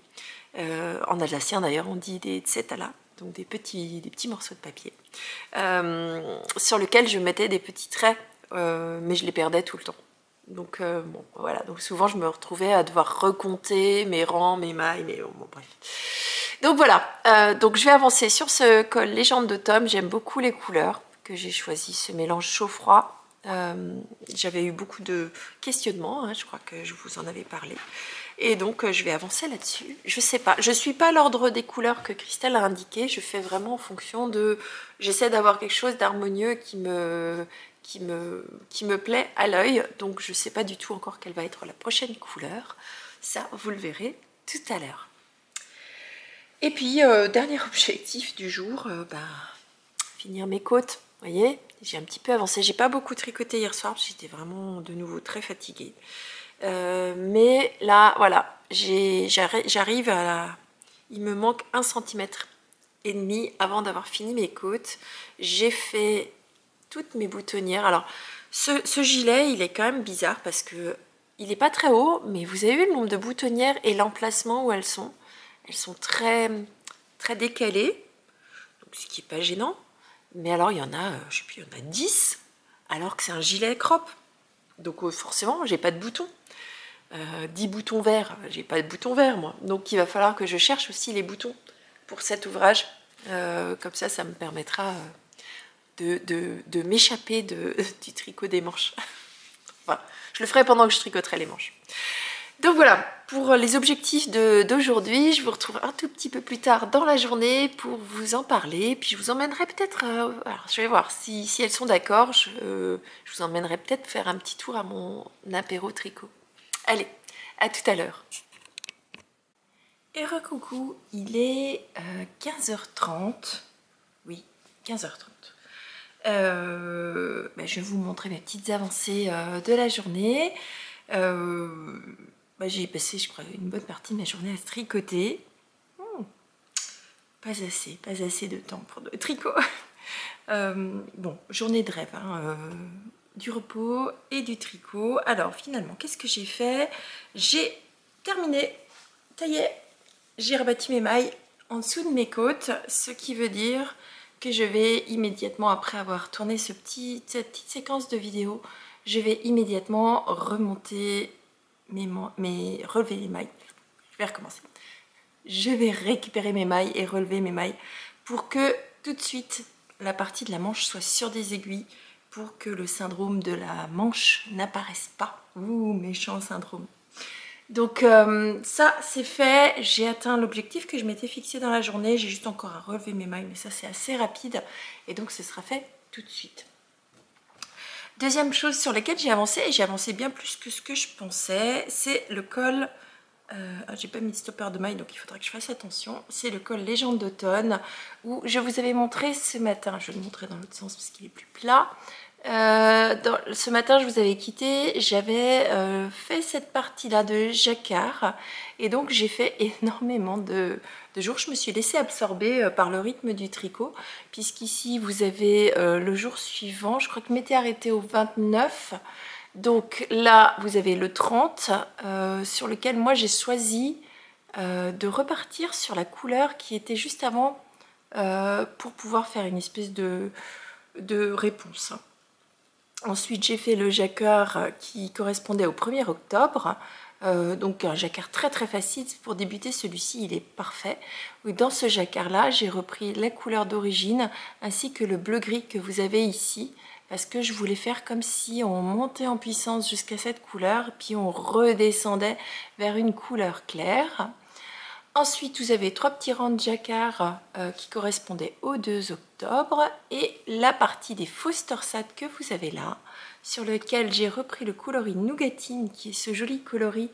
En alsacien d'ailleurs, on dit des tsetala, donc des petits morceaux de papier, sur lesquels je mettais des petits traits, mais je les perdais tout le temps. Donc bon, voilà, donc souvent je me retrouvais à devoir recompter mes rangs, mes mailles, mais bon, bref. Donc voilà, donc je vais avancer sur ce col Légende de Tom. J'aime beaucoup les couleurs que j'ai choisi, ce mélange chaud-froid. J'avais eu beaucoup de questionnements, hein, je crois que je vous en avais parlé. Et donc je vais avancer là-dessus. Je sais pas, je suis pas l'ordre des couleurs que Christelle a indiqué, je fais vraiment en fonction de... J'essaie d'avoir quelque chose d'harmonieux qui me plaît à l'œil, donc je ne sais pas du tout encore quelle va être la prochaine couleur. Ça, vous le verrez tout à l'heure. Et puis, dernier objectif du jour, finir mes côtes. Vous voyez, j'ai un petit peu avancé. J'ai pas beaucoup tricoté hier soir, j'étais vraiment de nouveau très fatiguée. Mais là, voilà, j'arrive à la... Il me manque 1,5 cm avant d'avoir fini mes côtes. J'ai fait toutes mes boutonnières. Alors, ce gilet, il est quand même bizarre parce que il n'est pas très haut, mais vous avez vu le nombre de boutonnières et l'emplacement où elles sont. Elles sont très, très décalées, donc ce qui n'est pas gênant. Mais alors, il y en a, je sais plus, il y en a 10, alors que c'est un gilet crop. Donc forcément, j'ai pas de boutons. 10 boutons verts, j'ai pas de boutons verts, moi. Donc il va falloir que je cherche aussi les boutons pour cet ouvrage. Comme ça, ça me permettra... de m'échapper du tricot des manches. Enfin, je le ferai pendant que je tricoterai les manches. Donc voilà, pour les objectifs d'aujourd'hui, je vous retrouve un tout petit peu plus tard dans la journée pour vous en parler. Puis je vous emmènerai peut-être, alors je vais voir si elles sont d'accord, je vous emmènerai peut-être faire un petit tour à mon apéro tricot. Allez, à tout à l'heure. Et recoucou, il est 15h30. Oui, 15h30. Je vais vous montrer mes petites avancées de la journée. J'ai passé, je crois, une bonne partie de ma journée à tricoter. Pas assez de temps pour le tricot. Bon, journée de rêve, hein, du repos et du tricot. Alors finalement, qu'est-ce que j'ai fait? J'ai terminé, taillé, j'ai rebâti mes mailles en dessous de mes côtes, ce qui veut dire que je vais immédiatement, après avoir tourné cette petite séquence de vidéo, je vais immédiatement remonter relever les mailles. Je vais recommencer. Je vais récupérer mes mailles et relever mes mailles pour que tout de suite la partie de la manche soit sur des aiguilles pour que le syndrome de la manche n'apparaisse pas. Ouh, méchant syndrome. Donc ça c'est fait, j'ai atteint l'objectif que je m'étais fixé dans la journée, j'ai juste encore à relever mes mailles, mais ça c'est assez rapide et donc ce sera fait tout de suite. Deuxième chose sur laquelle j'ai avancé, et j'ai avancé bien plus que ce que je pensais, c'est le col, j'ai pas mis de stopper de maille donc il faudra que je fasse attention, c'est le col Légende d'automne où je vous avais montré ce matin, je vais le montrer dans l'autre sens parce qu'il est plus plat. Ce matin je vous avais quitté, j'avais fait cette partie là de jacquard et donc j'ai fait énormément de jours. Je me suis laissée absorber par le rythme du tricot puisqu'ici vous avez le jour suivant, je crois que je m'étais arrêtée au 29, donc là vous avez le 30 sur lequel moi j'ai choisi de repartir sur la couleur qui était juste avant pour pouvoir faire une espèce de réponse. Ensuite, j'ai fait le jacquard qui correspondait au 1er octobre. Donc un jacquard très très facile. Pour débuter, celui-ci, il est parfait. Dans ce jacquard-là, j'ai repris la couleur d'origine ainsi que le bleu-gris que vous avez ici. parce que je voulais faire comme si on montait en puissance jusqu'à cette couleur, puis on redescendait vers une couleur claire. Ensuite, vous avez 3 petits rangs de jacquard qui correspondaient au 2 octobre et la partie des fausses torsades que vous avez là, sur lequel j'ai repris le coloris Nougatine, qui est ce joli coloris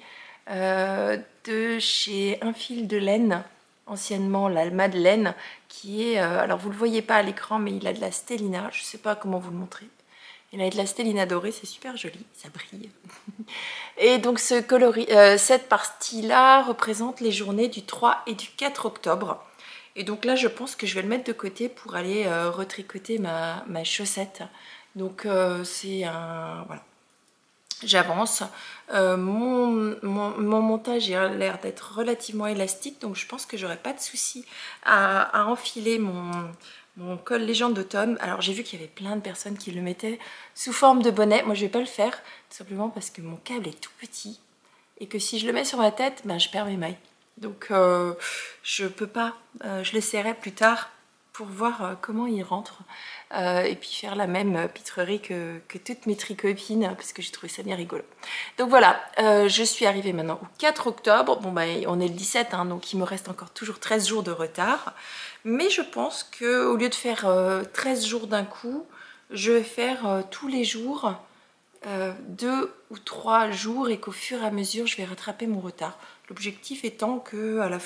de chez Un Fil de Laine, anciennement la Madeleine, qui est, alors vous ne le voyez pas à l'écran, mais il a de la stellina, je ne sais pas comment vous le montrer. Il a de la stellina dorée, c'est super joli, ça brille. Et donc cette partie-là représente les journées du 3 et du 4 octobre. Et donc là, je pense que je vais le mettre de côté pour aller retricoter ma chaussette. Donc c'est un... Voilà. J'avance. Mon montage a l'air d'être relativement élastique, donc je pense que j'aurai pas de souci à enfiler mon col légende d'automne. Alors j'ai vu qu'il y avait plein de personnes qui le mettaient sous forme de bonnet. Moi je vais pas le faire, tout simplement parce que mon câble est tout petit et que si je le mets sur ma tête, ben, je perds mes mailles. Donc je peux pas, je l'essaierai plus tard pour voir comment il rentre. Et puis faire la même pitrerie que toutes mes tricopines, parce que j'ai trouvé ça bien rigolo. Donc voilà, je suis arrivée maintenant au 4 octobre. Bon bah on est le 17, hein, donc il me reste encore toujours 13 jours de retard. Mais je pense qu'au lieu de faire 13 jours d'un coup, je vais faire tous les jours 2 ou 3 jours et qu'au fur et à mesure je vais rattraper mon retard. L'objectif étant que à la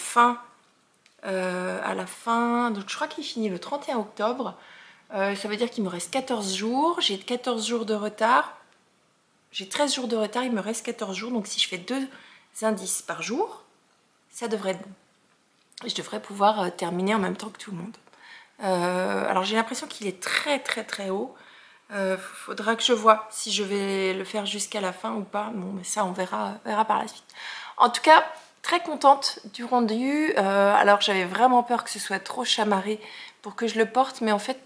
fin, donc je crois qu'il finit le 31 octobre. Ça veut dire qu'il me reste 14 jours, j'ai 14 jours de retard, j'ai 13 jours de retard, il me reste 14 jours, donc si je fais 2 indices par jour, ça devrait être bon. Je devrais pouvoir terminer en même temps que tout le monde. Alors j'ai l'impression qu'il est très haut, faudra que je vois si je vais le faire jusqu'à la fin ou pas, bon mais ça on verra par la suite. En tout cas, très contente du rendu, alors j'avais vraiment peur que ce soit trop chamarré pour que je le porte, mais en fait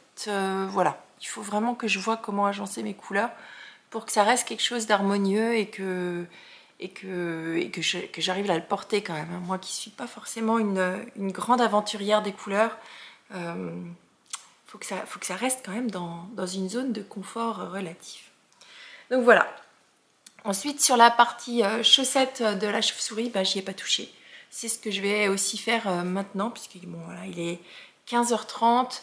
voilà, il faut vraiment que je vois comment agencer mes couleurs pour que ça reste quelque chose d'harmonieux et que j'arrive à le porter quand même. Moi qui ne suis pas forcément une grande aventurière des couleurs, faut que ça reste quand même dans une zone de confort relatif. Donc voilà. Ensuite, sur la partie chaussettes de la chauve-souris, bah, j'y ai pas touché. C'est ce que je vais aussi faire maintenant, puisque bon, voilà, il est 15h30.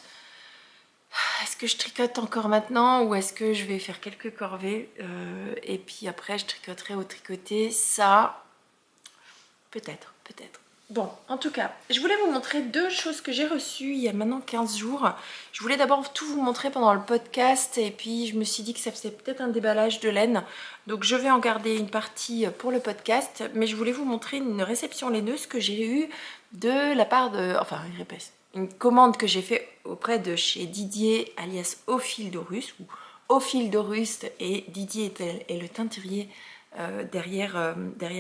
Est-ce que je tricote encore maintenant ou est-ce que je vais faire quelques corvées et puis après je tricoterai au tricoté? Ça, peut-être. Bon, en tout cas, je voulais vous montrer 2 choses que j'ai reçues il y a maintenant 15 jours. Je voulais d'abord tout vous montrer pendant le podcast et puis je me suis dit que ça faisait peut-être un déballage de laine. Donc je vais en garder une partie pour le podcast, mais je voulais vous montrer une réception laineuse que j'ai eue de la part de... Enfin, une commande que j'ai fait auprès de chez Didier alias Au Fil d'Horus ou Au Fil d'Horus, et Didier est le teinturier derrière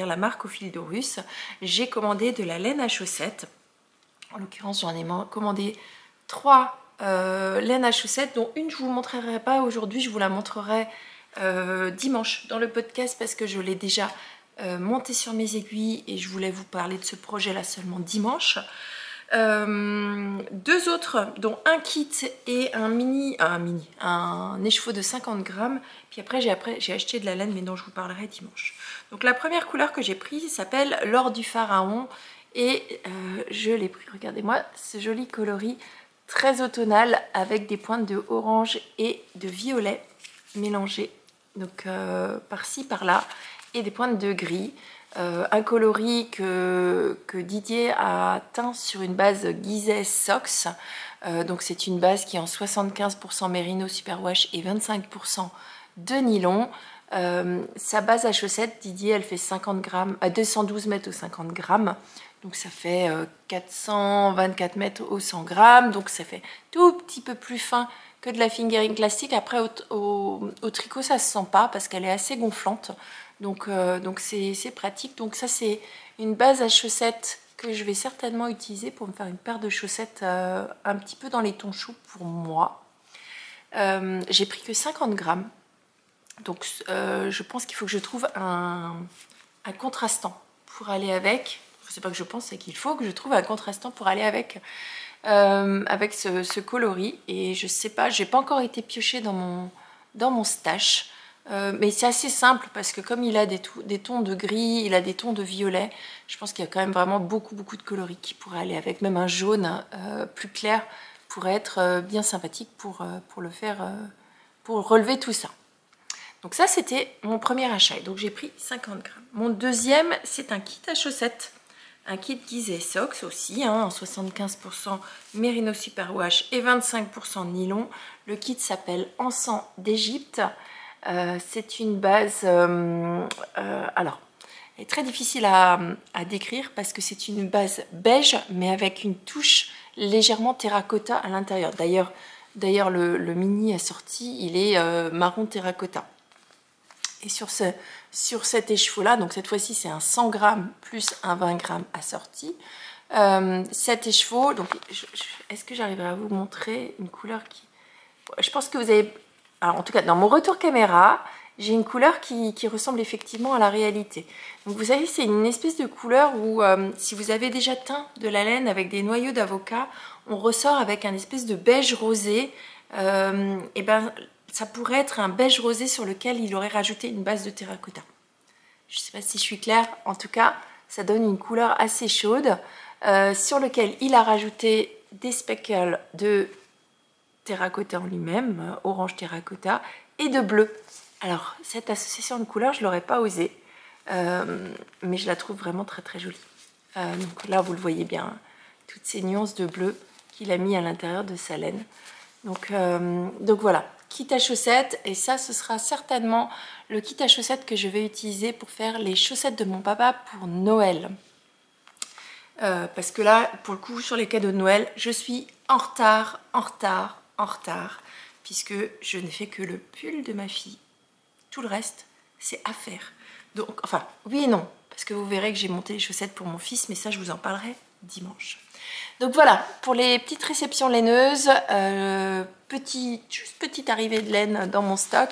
la marque Au Fil d'Horus. J'ai commandé de la laine à chaussettes. En l'occurrence, j'en ai commandé 3 laines à chaussettes, dont une je ne vous montrerai pas aujourd'hui, je vous la montrerai dimanche dans le podcast parce que je l'ai déjà montée sur mes aiguilles et je voulais vous parler de ce projet là seulement dimanche. 2 autres, dont un kit et un écheveau de 50 grammes. Puis après j'ai acheté de la laine, mais dont je vous parlerai dimanche. Donc la première couleur que j'ai prise s'appelle l'or du pharaon et je l'ai pris, regardez-moi ce joli coloris très automnal avec des pointes de orange et de violet mélangées, donc par-ci par-là, et des pointes de gris. Un coloris que Didier a teint sur une base Gizeh Sox. Donc c'est une base qui est en 75% Merino Superwash et 25% de nylon. Sa base à chaussettes, Didier, elle fait 50 grammes, 212 mètres au 50 grammes. Donc ça fait 424 mètres au 100 grammes. Donc ça fait tout petit peu plus fin que de la fingering classique. Après au tricot ça se sent pas parce qu'elle est assez gonflante. Donc c'est pratique. Donc ça c'est une base à chaussettes que je vais certainement utiliser pour me faire une paire de chaussettes un petit peu dans les tons chauds pour moi. J'ai pris que 50 grammes. Donc je pense qu'il faut que je trouve un contrastant pour aller avec. Je sais pas que je pense, c'est qu'il faut que je trouve un contrastant pour aller avec ce coloris. Et je sais pas, j'ai pas encore été piochée dans dans mon stash. Mais c'est assez simple parce que comme il a des tons de gris, il a des tons de violet, je pense qu'il y a quand même vraiment beaucoup de coloris qui pourraient aller avec. Même un jaune plus clair pourrait être bien sympathique pour relever tout ça. Donc ça, c'était mon premier achat. Donc j'ai pris 50 grammes. Mon deuxième, c'est un kit à chaussettes. Un kit Gizeh Socks aussi, hein, en 75% Merino Superwash et 25% nylon. Le kit s'appelle Encens d'Égypte. C'est une base, alors, elle est très difficile à décrire parce que c'est une base beige, mais avec une touche légèrement terracotta à l'intérieur. D'ailleurs, le mini assorti, il est marron terracotta. Et sur cet écheveau-là, donc cette fois-ci, c'est un 100 grammes plus un 20 grammes assorti. Cet écheveau, donc, est-ce que j'arriverai à vous montrer une couleur qui... Je pense que vous avez... Alors, en tout cas, dans mon retour caméra, j'ai une couleur qui ressemble effectivement à la réalité. Donc, vous savez, c'est une espèce de couleur où, si vous avez déjà teint de la laine avec des noyaux d'avocat, on ressort avec un espèce de beige rosé. Et ben, ça pourrait être un beige rosé sur lequel il aurait rajouté une base de terracotta. Je ne sais pas si je suis claire. En tout cas, ça donne une couleur assez chaude sur lequel il a rajouté des speckles de terracotta en lui-même, orange terracotta, et de bleu. Alors, cette association de couleurs, je ne l'aurais pas osé, mais je la trouve vraiment très jolie. Donc là, vous le voyez bien, hein, toutes ces nuances de bleu qu'il a mis à l'intérieur de sa laine. Donc voilà, kit à chaussettes, et ça, ce sera certainement le kit à chaussettes que je vais utiliser pour faire les chaussettes de mon papa pour Noël. Parce que là, pour le coup, sur les cadeaux de Noël, je suis en retard, puisque je n'ai fait que le pull de ma fille. Tout le reste, c'est à faire. Donc, enfin, oui et non, parce que vous verrez que j'ai monté les chaussettes pour mon fils, mais ça, je vous en parlerai dimanche. Donc voilà, pour les petites réceptions laineuses, juste petite arrivée de laine dans mon stock.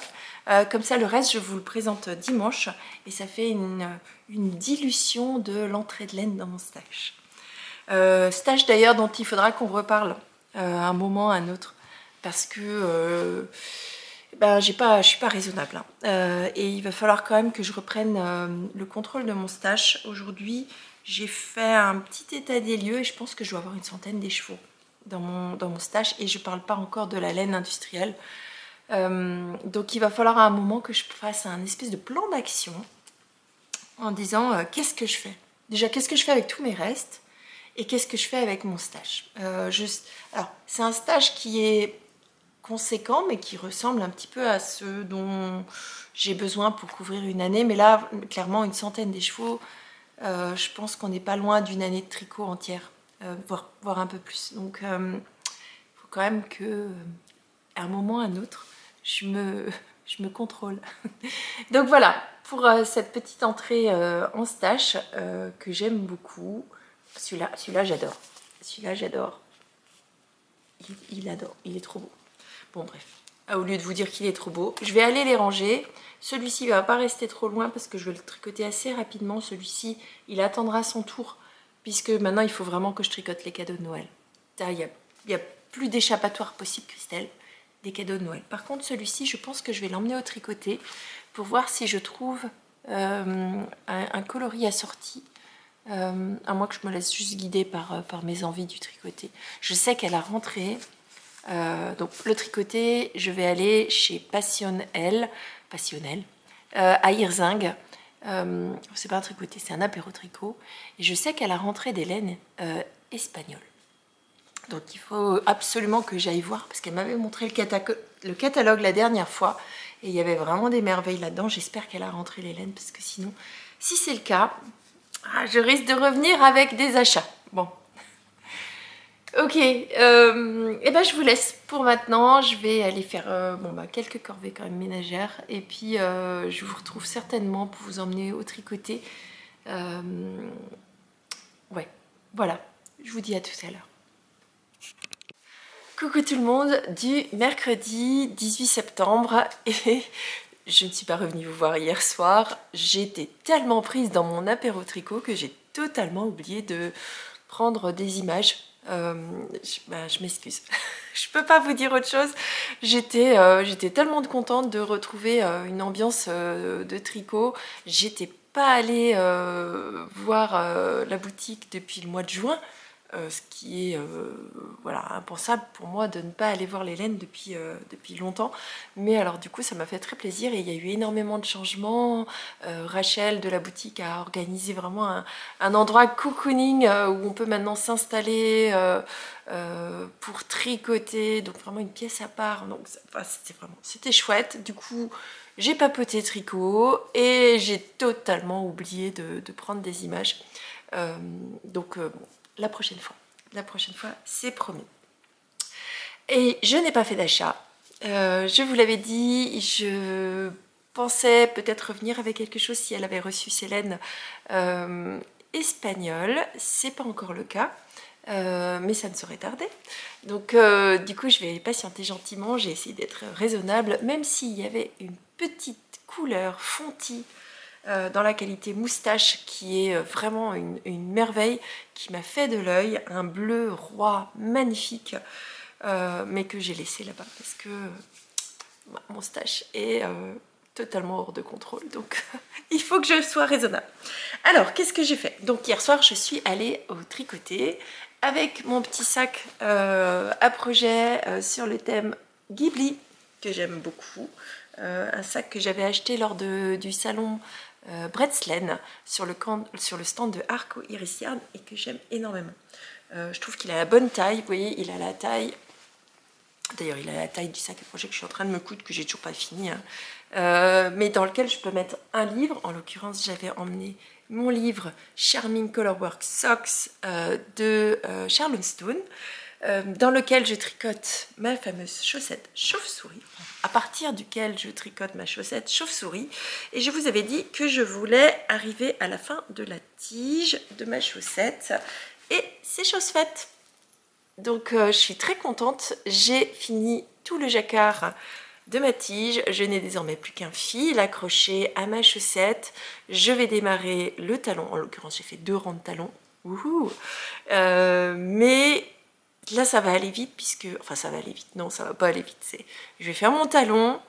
Comme ça, le reste, je vous le présente dimanche. Et ça fait une dilution de l'entrée de laine dans mon stash. Stash d'ailleurs dont il faudra qu'on reparle à un moment, à un autre. Parce que ben, je ne suis pas raisonnable. Hein. Et il va falloir quand même que je reprenne le contrôle de mon stash. Aujourd'hui, j'ai fait un petit état des lieux et je pense que je dois avoir une centaine d'écheveaux dans mon stash. Et je ne parle pas encore de la laine industrielle. Donc il va falloir à un moment que je fasse un espèce de plan d'action en disant qu'est-ce que je fais. Déjà, qu'est-ce que je fais avec tous mes restes et qu'est-ce que je fais avec mon stash. Alors, c'est un stash qui est conséquent mais qui ressemble un petit peu à ceux dont j'ai besoin pour couvrir une année. Mais là, clairement, une centaine d'écheveaux, je pense qu'on n'est pas loin d'une année de tricot entière, voire un peu plus. Donc, il faut quand même que, à un moment ou à un autre, je me contrôle. Donc voilà, pour cette petite entrée en stash que j'aime beaucoup. Celui-là, j'adore. Celui-là, j'adore. Il adore, il est trop beau. Bon, bref, au lieu de vous dire qu'il est trop beau, je vais aller les ranger. Celui-ci ne va pas rester trop loin parce que je vais le tricoter assez rapidement. Celui-ci, il attendra son tour puisque maintenant, il faut vraiment que je tricote les cadeaux de Noël. Il n'y a plus d'échappatoire possible, Christelle, des cadeaux de Noël. Par contre, celui-ci, je pense que je vais l'emmener au tricoté pour voir si je trouve un coloris assorti. À moins que je me laisse juste guider par mes envies du tricoté. Je sais qu'elle a rentré. Donc le tricoté, je vais aller chez Passionnel à Hirzing. C'est pas un tricoté, c'est un apéro tricot. Et je sais qu'elle a rentré des laines espagnoles. Donc il faut absolument que j'aille voir parce qu'elle m'avait montré le catalogue la dernière fois et il y avait vraiment des merveilles là-dedans. J'espère qu'elle a rentré les laines parce que sinon, si c'est le cas, je risque de revenir avec des achats. Bon. Ok, et ben je vous laisse pour maintenant. Je vais aller faire quelques corvées quand même ménagères. Et puis je vous retrouve certainement pour vous emmener au tricoté. Ouais, voilà. Je vous dis à tout à l'heure. Coucou tout le monde du mercredi 18 septembre. Et je ne suis pas revenue vous voir hier soir. J'étais tellement prise dans mon apéro tricot que j'ai totalement oublié de prendre des images Je m'excuse. Je peux pas vous dire autre chose. J'étais tellement contente de retrouver une ambiance de tricot. J'étais pas allée voir la boutique depuis le mois de juin. Ce qui est voilà, impensable pour moi de ne pas aller voir les laines depuis longtemps. Mais alors du coup ça m'a fait très plaisir et il y a eu énormément de changements. Rachel de la boutique a organisé vraiment un endroit cocooning où on peut maintenant s'installer pour tricoter, donc vraiment une pièce à part. Donc enfin, c'était chouette. Du coup j'ai papoté tricot et j'ai totalement oublié de prendre des images. Bon, la prochaine fois, c'est promis. Et je n'ai pas fait d'achat. Je vous l'avais dit, je pensais peut-être revenir avec quelque chose si elle avait reçu ses laines espagnoles. C'est pas encore le cas, mais ça ne saurait tarder. Donc du coup, je vais patienter gentiment. J'ai essayé d'être raisonnable, même s'il y avait une petite couleur fontie dans la qualité moustache qui est vraiment une merveille, qui m'a fait de l'œil, un bleu roi magnifique, mais que j'ai laissé là-bas parce que ma moustache est totalement hors de contrôle, donc il faut que je sois raisonnable. Alors qu'est-ce que j'ai fait? Donc hier soir je suis allée au tricoter avec mon petit sac à projet sur le thème Ghibli que j'aime beaucoup, un sac que j'avais acheté lors du salon Bretslен sur le stand de Arco Iris Yarn et que j'aime énormément. Je trouve qu'il a la bonne taille, vous voyez, il a la taille, d'ailleurs il a la taille du sac à projet que je suis en train de me coudre, que j'ai toujours pas fini, hein. Mais dans lequel je peux mettre un livre. En l'occurrence j'avais emmené mon livre Charming Colorwork Socks de Charlotte Stone, dans lequel je tricote ma fameuse chaussette chauve-souris, à partir duquel je tricote ma chaussette chauve-souris. Et je vous avais dit que je voulais arriver à la fin de la tige de ma chaussette. Et c'est chose faite. Donc je suis très contente. J'ai fini tout le jacquard de ma tige. Je n'ai désormais plus qu'un fil accroché à ma chaussette. Je vais démarrer le talon. En l'occurrence, j'ai fait 2 rangs de talons. Wouhou, mais là ça va aller vite puisque... Enfin ça va aller vite, non ça va pas aller vite. Je vais faire mon talon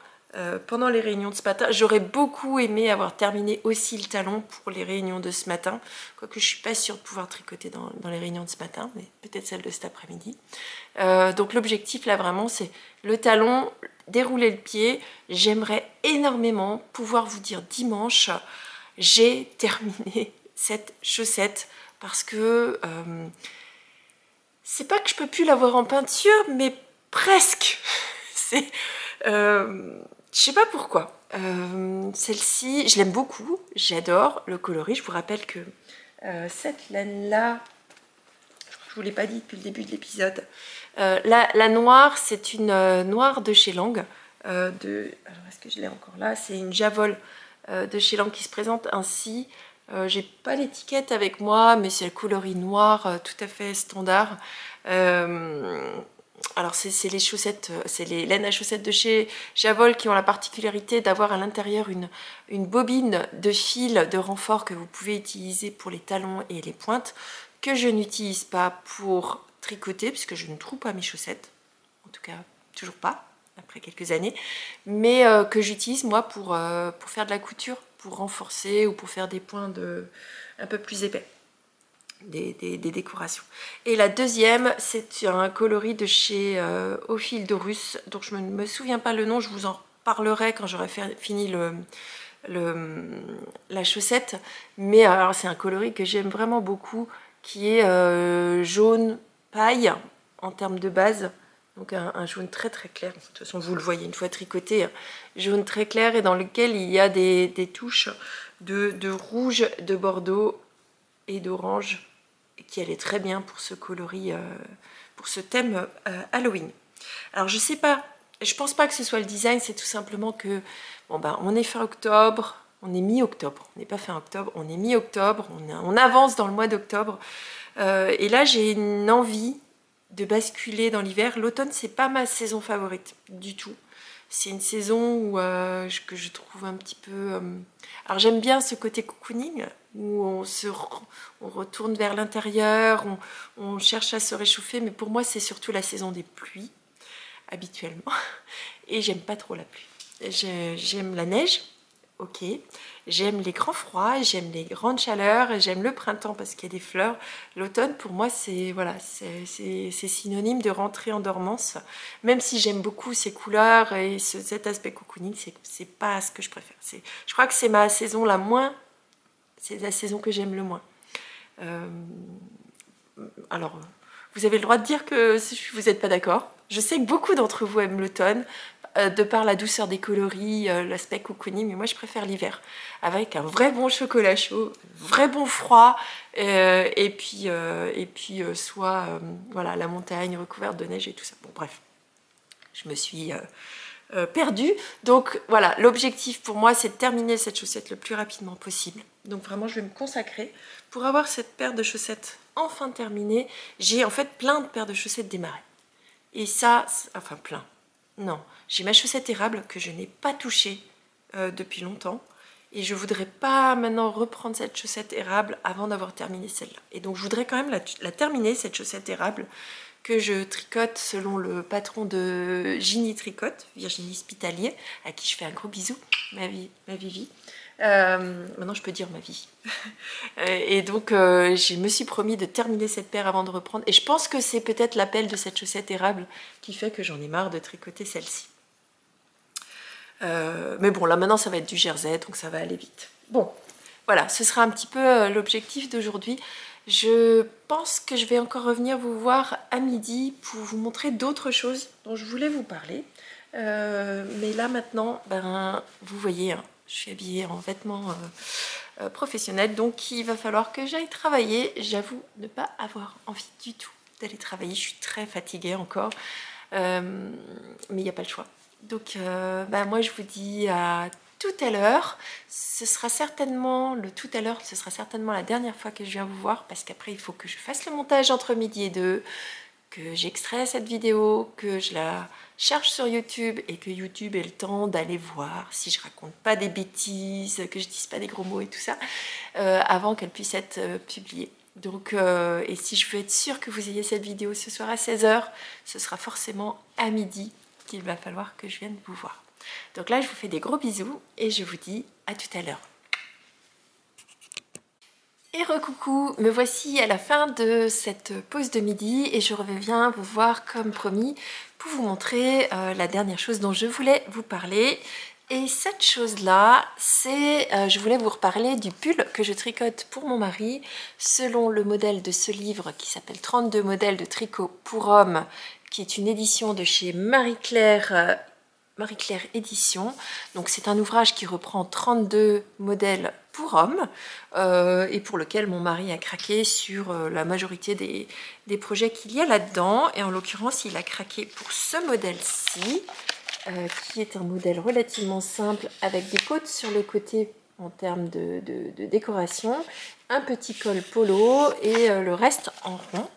pendant les réunions de ce matin. J'aurais beaucoup aimé avoir terminé aussi le talon pour les réunions de ce matin. Quoique je suis pas sûre de pouvoir tricoter dans les réunions de ce matin, mais peut-être celle de cet après-midi. Donc l'objectif là vraiment c'est le talon, dérouler le pied. J'aimerais énormément pouvoir vous dire dimanche, j'ai terminé cette chaussette parce que... c'est pas que je peux plus l'avoir en peinture, mais presque. C'est, je sais pas pourquoi. Celle-ci, je l'aime beaucoup, j'adore le coloris. Je vous rappelle que cette laine-là, je vous l'ai pas dit depuis le début de l'épisode. La noire, c'est une noire de chez Lang. Alors est-ce que je l'ai encore là? C'est une Javol de chez Lang qui se présente ainsi. J'ai pas l'étiquette avec moi, mais c'est le coloris noir tout à fait standard. Alors c'est les chaussettes, c'est les laines à chaussettes de chez Javol qui ont la particularité d'avoir à l'intérieur une bobine de fil de renfort que vous pouvez utiliser pour les talons et les pointes, que je n'utilise pas pour tricoter puisque je ne trouve pas mes chaussettes, en tout cas toujours pas après quelques années, mais que j'utilise moi pour faire de la couture, pour renforcer ou pour faire des points un peu plus épais, des décorations. Et la deuxième, c'est un coloris de chez Au fil d'Horus, donc je ne me souviens pas le nom, je vous en parlerai quand j'aurai fini la chaussette, mais alors c'est un coloris que j'aime vraiment beaucoup, qui est jaune paille en termes de base. Donc un jaune très très clair, de toute façon vous le voyez une fois tricoté, jaune très clair et dans lequel il y a des touches de rouge, de bordeaux et d'orange qui allaient très bien pour ce coloris, pour ce thème Halloween. Alors je sais pas, je pense pas que ce soit le design, c'est tout simplement que bon ben on est fin octobre, on est mi-octobre, on n'est pas fin octobre, on est mi-octobre, on avance dans le mois d'octobre et là j'ai une envie de basculer dans l'hiver. L'automne, c'est pas ma saison favorite du tout. c'est une saison où, que je trouve un petit peu... Alors j'aime bien ce côté cocooning, où on retourne vers l'intérieur, on cherche à se réchauffer, mais pour moi c'est surtout la saison des pluies, habituellement. Et j'aime pas trop la pluie. J'aime la neige, ok. J'aime les grands froids, j'aime les grandes chaleurs, j'aime le printemps parce qu'il y a des fleurs. L'automne, pour moi, c'est voilà, c'est synonyme de rentrer en dormance. Même si j'aime beaucoup ces couleurs et cet aspect cocooning, c'est pas ce que je préfère. Je crois que c'est ma saison la moins... C'est la saison que j'aime le moins. Alors, vous avez le droit de dire que vous n'êtes pas d'accord. Je sais que beaucoup d'entre vous aiment l'automne, de par la douceur des coloris, l'aspect cocooning, mais moi je préfère l'hiver, avec un vrai bon chocolat chaud, un vrai bon froid, et puis voilà, la montagne recouverte de neige et tout ça. Bon bref, je me suis perdue. Donc voilà, l'objectif pour moi c'est de terminer cette chaussette le plus rapidement possible. Donc vraiment je vais me consacrer pour avoir cette paire de chaussettes enfin terminée. J'ai en fait plein de paires de chaussettes démarrées. Et ça, enfin plein, non. J'ai ma chaussette érable que je n'ai pas touchée depuis longtemps. Et je voudrais pas maintenant reprendre cette chaussette érable avant d'avoir terminé celle-là. Et donc je voudrais quand même la terminer, cette chaussette érable, que je tricote selon le patron de Ginny Tricote, Virginie Spitalier, à qui je fais un gros bisou, ma Vivi. Maintenant je peux dire ma vie. Et donc je me suis promis de terminer cette paire avant de reprendre. Et je pense que c'est peut-être l'appel de cette chaussette érable qui fait que j'en ai marre de tricoter celle-ci. Mais bon, là maintenant ça va être du jersey, donc ça va aller vite. Bon, voilà, ce sera un petit peu l'objectif d'aujourd'hui. Je pense que je vais encore revenir vous voir à midi pour vous montrer d'autres choses dont je voulais vous parler. Mais là maintenant, ben, vous voyez, hein, je suis habillée en vêtements professionnels, donc il va falloir que j'aille travailler. J'avoue ne pas avoir envie du tout d'aller travailler, je suis très fatiguée encore, mais il n'y a pas le choix. Donc bah moi je vous dis à tout à l'heure. Ce sera certainement la dernière fois que je viens vous voir, parce qu'après il faut que je fasse le montage entre midi et 2, que j'extrais cette vidéo, que je la charge sur YouTube et que YouTube ait le temps d'aller voir si je raconte pas des bêtises, que je dise pas des gros mots et tout ça, avant qu'elle puisse être publiée. Donc, et si je veux être sûre que vous ayez cette vidéo ce soir à 16 h, ce sera forcément à midi qu'il va falloir que je vienne vous voir. Donc là, je vous fais des gros bisous et je vous dis à tout à l'heure. Et recoucou, me voici à la fin de cette pause de midi et je reviens vous voir comme promis pour vous montrer la dernière chose dont je voulais vous parler. Et cette chose-là, c'est, je voulais vous reparler du pull que je tricote pour mon mari selon le modèle de ce livre qui s'appelle 32 modèles de tricot pour hommes, qui est une édition de chez Marie-Claire Édition. Donc c'est un ouvrage qui reprend 32 modèles pour hommes et pour lequel mon mari a craqué sur la majorité des projets qu'il y a là-dedans. Et en l'occurrence, il a craqué pour ce modèle-ci, qui est un modèle relativement simple avec des côtes sur le côté en termes de décoration, un petit col polo et le reste en rond.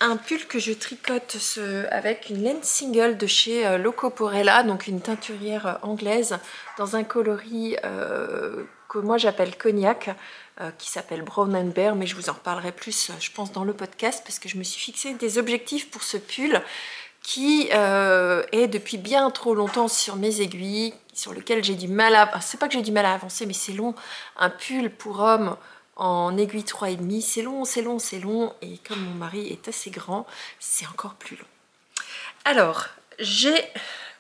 Un pull que je tricote avec une laine single de chez Loco Porella, donc une teinturière anglaise, dans un coloris que moi j'appelle cognac, qui s'appelle Brown and Bear, mais je vous en reparlerai plus, je pense, dans le podcast, parce que je me suis fixé des objectifs pour ce pull qui est depuis bien trop longtemps sur mes aiguilles, sur lequel j'ai du mal à... C'est pas que j'ai du mal à avancer, mais c'est long. Un pull pour homme en aiguille 3,5, c'est long, c'est long, c'est long, et comme mon mari est assez grand, c'est encore plus long. Alors,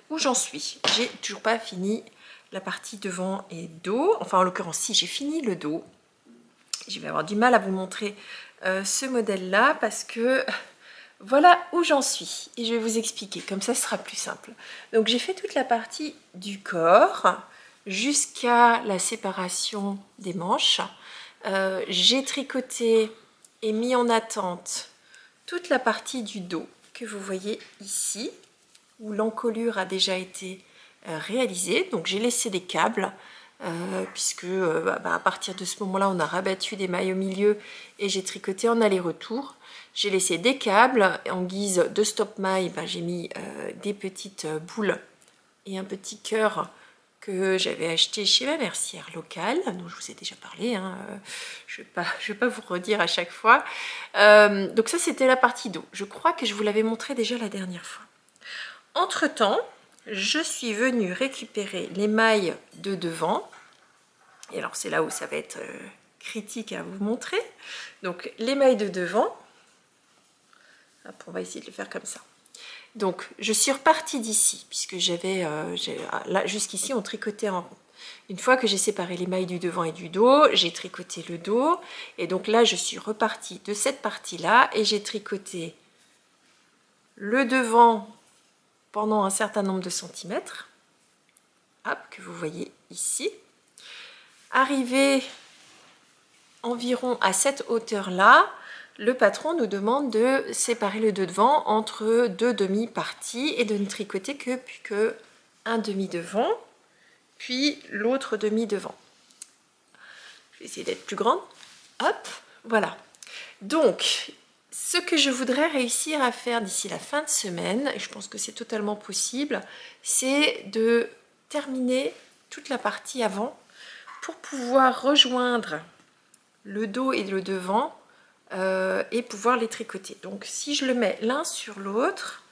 où j'en suis? J'ai toujours pas fini la partie devant et dos, enfin en l'occurrence si, j'ai fini le dos. Je vais avoir du mal à vous montrer ce modèle-là, parce que voilà où j'en suis, et je vais vous expliquer, comme ça ce sera plus simple. Donc j'ai fait toute la partie du corps, jusqu'à la séparation des manches. J'ai tricoté et mis en attente toute la partie du dos que vous voyez ici, où l'encolure a déjà été réalisée. Donc j'ai laissé des câbles, puisque à partir de ce moment-là, on a rabattu des mailles au milieu et j'ai tricoté en aller-retour. J'ai laissé des câbles, en guise de stop maille, j'ai mis des petites boules et un petit cœur que j'avais acheté chez ma mercière locale, dont je vous ai déjà parlé, hein, je ne vais pas vous redire à chaque fois. Donc ça, c'était la partie dos. Je crois que je vous l'avais montré déjà la dernière fois. Entre-temps, je suis venue récupérer les mailles de devant. Et alors, c'est là où ça va être critique à vous montrer. Donc, les mailles de devant. Hop, on va essayer de le faire comme ça. Donc, je suis repartie d'ici, puisque j'avais, là, jusqu'ici, on tricotait en rond. Une fois que j'ai séparé les mailles du devant et du dos, j'ai tricoté le dos. Et donc là, je suis repartie de cette partie-là et j'ai tricoté le devant pendant un certain nombre de centimètres. Hop, que vous voyez ici. Arrivé environ à cette hauteur-là, le patron nous demande de séparer le devant entre deux demi-parties et de ne tricoter que un demi-devant, puis l'autre demi-devant. Je vais essayer d'être plus grande. Hop, voilà. Donc, ce que je voudrais réussir à faire d'ici la fin de semaine, et je pense que c'est totalement possible, c'est de terminer toute la partie avant pour pouvoir rejoindre le dos et le devant et pouvoir les tricoter. Donc si je le mets l'un sur l'autre,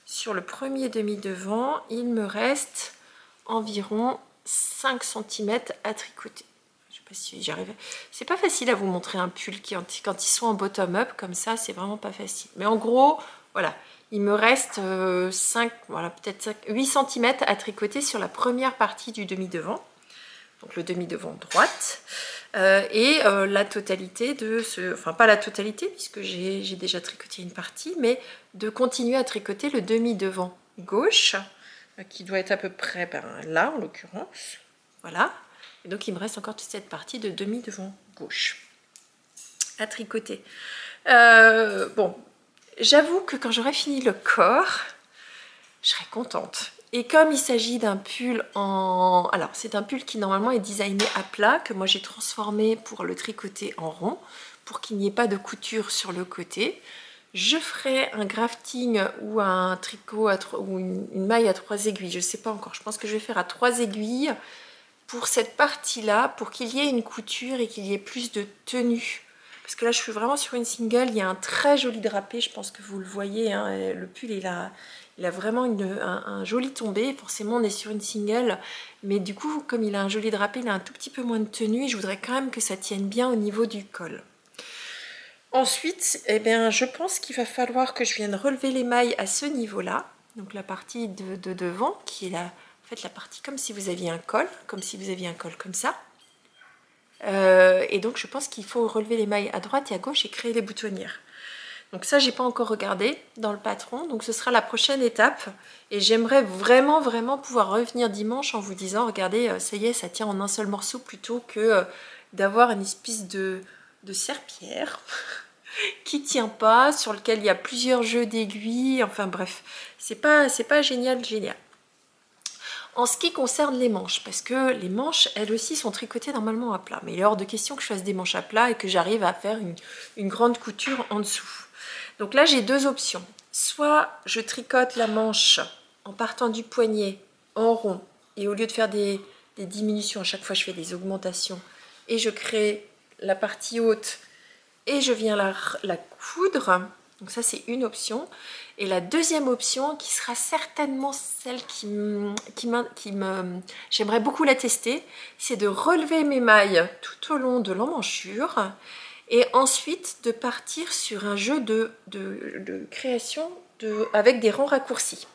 sur le premier demi-devant, il me reste environ 5 cm à tricoter. Je sais pas si j'arrive. C'est pas facile à vous montrer un pull quand ils sont en bottom-up comme ça, c'est vraiment pas facile. Mais en gros, voilà, il me reste 5, voilà, peut-être 8 cm à tricoter sur la première partie du demi-devant. Donc le demi-devant droite, la totalité de ce... Enfin, pas la totalité, puisque j'ai déjà tricoté une partie, mais de continuer à tricoter le demi-devant gauche, qui doit être à peu près là, en l'occurrence. Voilà. Et donc, il me reste encore toute cette partie de demi-devant gauche à tricoter. Bon, j'avoue que quand j'aurai fini le corps, je serai contente. Et comme il s'agit d'un pull en... Alors, c'est un pull qui normalement est designé à plat, que moi j'ai transformé pour le tricoter en rond, pour qu'il n'y ait pas de couture sur le côté. Je ferai un grafting ou un tricot ou une maille à 3 aiguilles, je ne sais pas encore. Je pense que je vais faire à 3 aiguilles pour cette partie-là, pour qu'il y ait une couture et qu'il y ait plus de tenue. Parce que là, je suis vraiment sur une single, il y a un très joli drapé, je pense que vous le voyez, hein, le pull, il a vraiment un joli tombé. Forcément, on est sur une single, mais du coup, comme il a un joli drapé, il a un tout petit peu moins de tenue et je voudrais quand même que ça tienne bien au niveau du col. Ensuite, eh bien, je pense qu'il va falloir que je vienne relever les mailles à ce niveau-là. Donc la partie de devant, qui est en fait la partie comme si vous aviez un col, comme ça. Et donc je pense qu'il faut relever les mailles à droite et à gauche et créer les boutonnières. Donc ça, j'ai pas encore regardé dans le patron, donc ce sera la prochaine étape. Et j'aimerais vraiment pouvoir revenir dimanche en vous disant, regardez, ça y est, ça tient en un seul morceau, plutôt que d'avoir une espèce de serpillière qui tient pas, sur lequel il y a plusieurs jeux d'aiguilles. Enfin bref, c'est pas génial. En ce qui concerne les manches, parce que les manches, elles aussi, sont tricotées normalement à plat. Mais il est hors de question que je fasse des manches à plat et que j'arrive à faire une grande couture en dessous. Donc là, j'ai deux options. Soit je tricote la manche en partant du poignet en rond, et au lieu de faire des diminutions, à chaque fois je fais des augmentations, et je crée la partie haute, et je viens la coudre. Donc ça, c'est une option. Et la deuxième option, qui sera certainement celle j'aimerais beaucoup la tester, c'est de relever mes mailles tout au long de l'emmanchure et ensuite de partir sur un jeu de création avec des rangs raccourcis.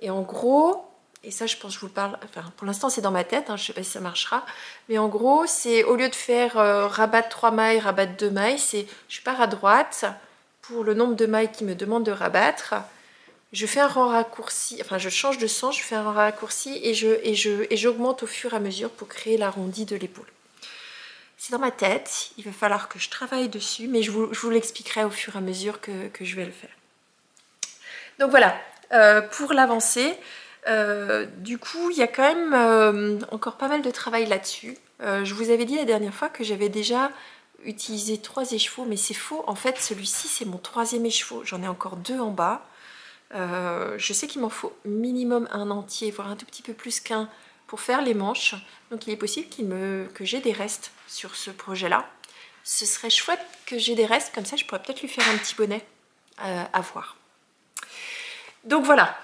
Et en gros, et ça je pense que je vous le parle, enfin pour l'instant c'est dans ma tête, hein, je ne sais pas si ça marchera, mais en gros c'est au lieu de faire rabattre 3 mailles, rabattre 2 mailles, c'est je pars à droite pour le nombre de mailles qui me demande de rabattre, je fais un rang raccourci, enfin je change de sens, je fais un rang raccourci et j'augmente au fur et à mesure pour créer l'arrondi de l'épaule. C'est dans ma tête, il va falloir que je travaille dessus, mais je vous l'expliquerai au fur et à mesure que je vais le faire. Donc voilà, pour l'avancée, du coup il y a quand même encore pas mal de travail là-dessus. Je vous avais dit la dernière fois que j'avais déjà utilisé 3 écheveaux, mais c'est faux. En fait, celui-ci, c'est mon 3e écheveau. J'en ai encore 2 en bas. Je sais qu'il m'en faut minimum un entier, voire un tout petit peu plus qu'un pour faire les manches. Donc il est possible que j'ai des restes sur ce projet-là. Ce serait chouette que j'ai des restes, comme ça je pourrais peut-être lui faire un petit bonnet à voir. Donc voilà.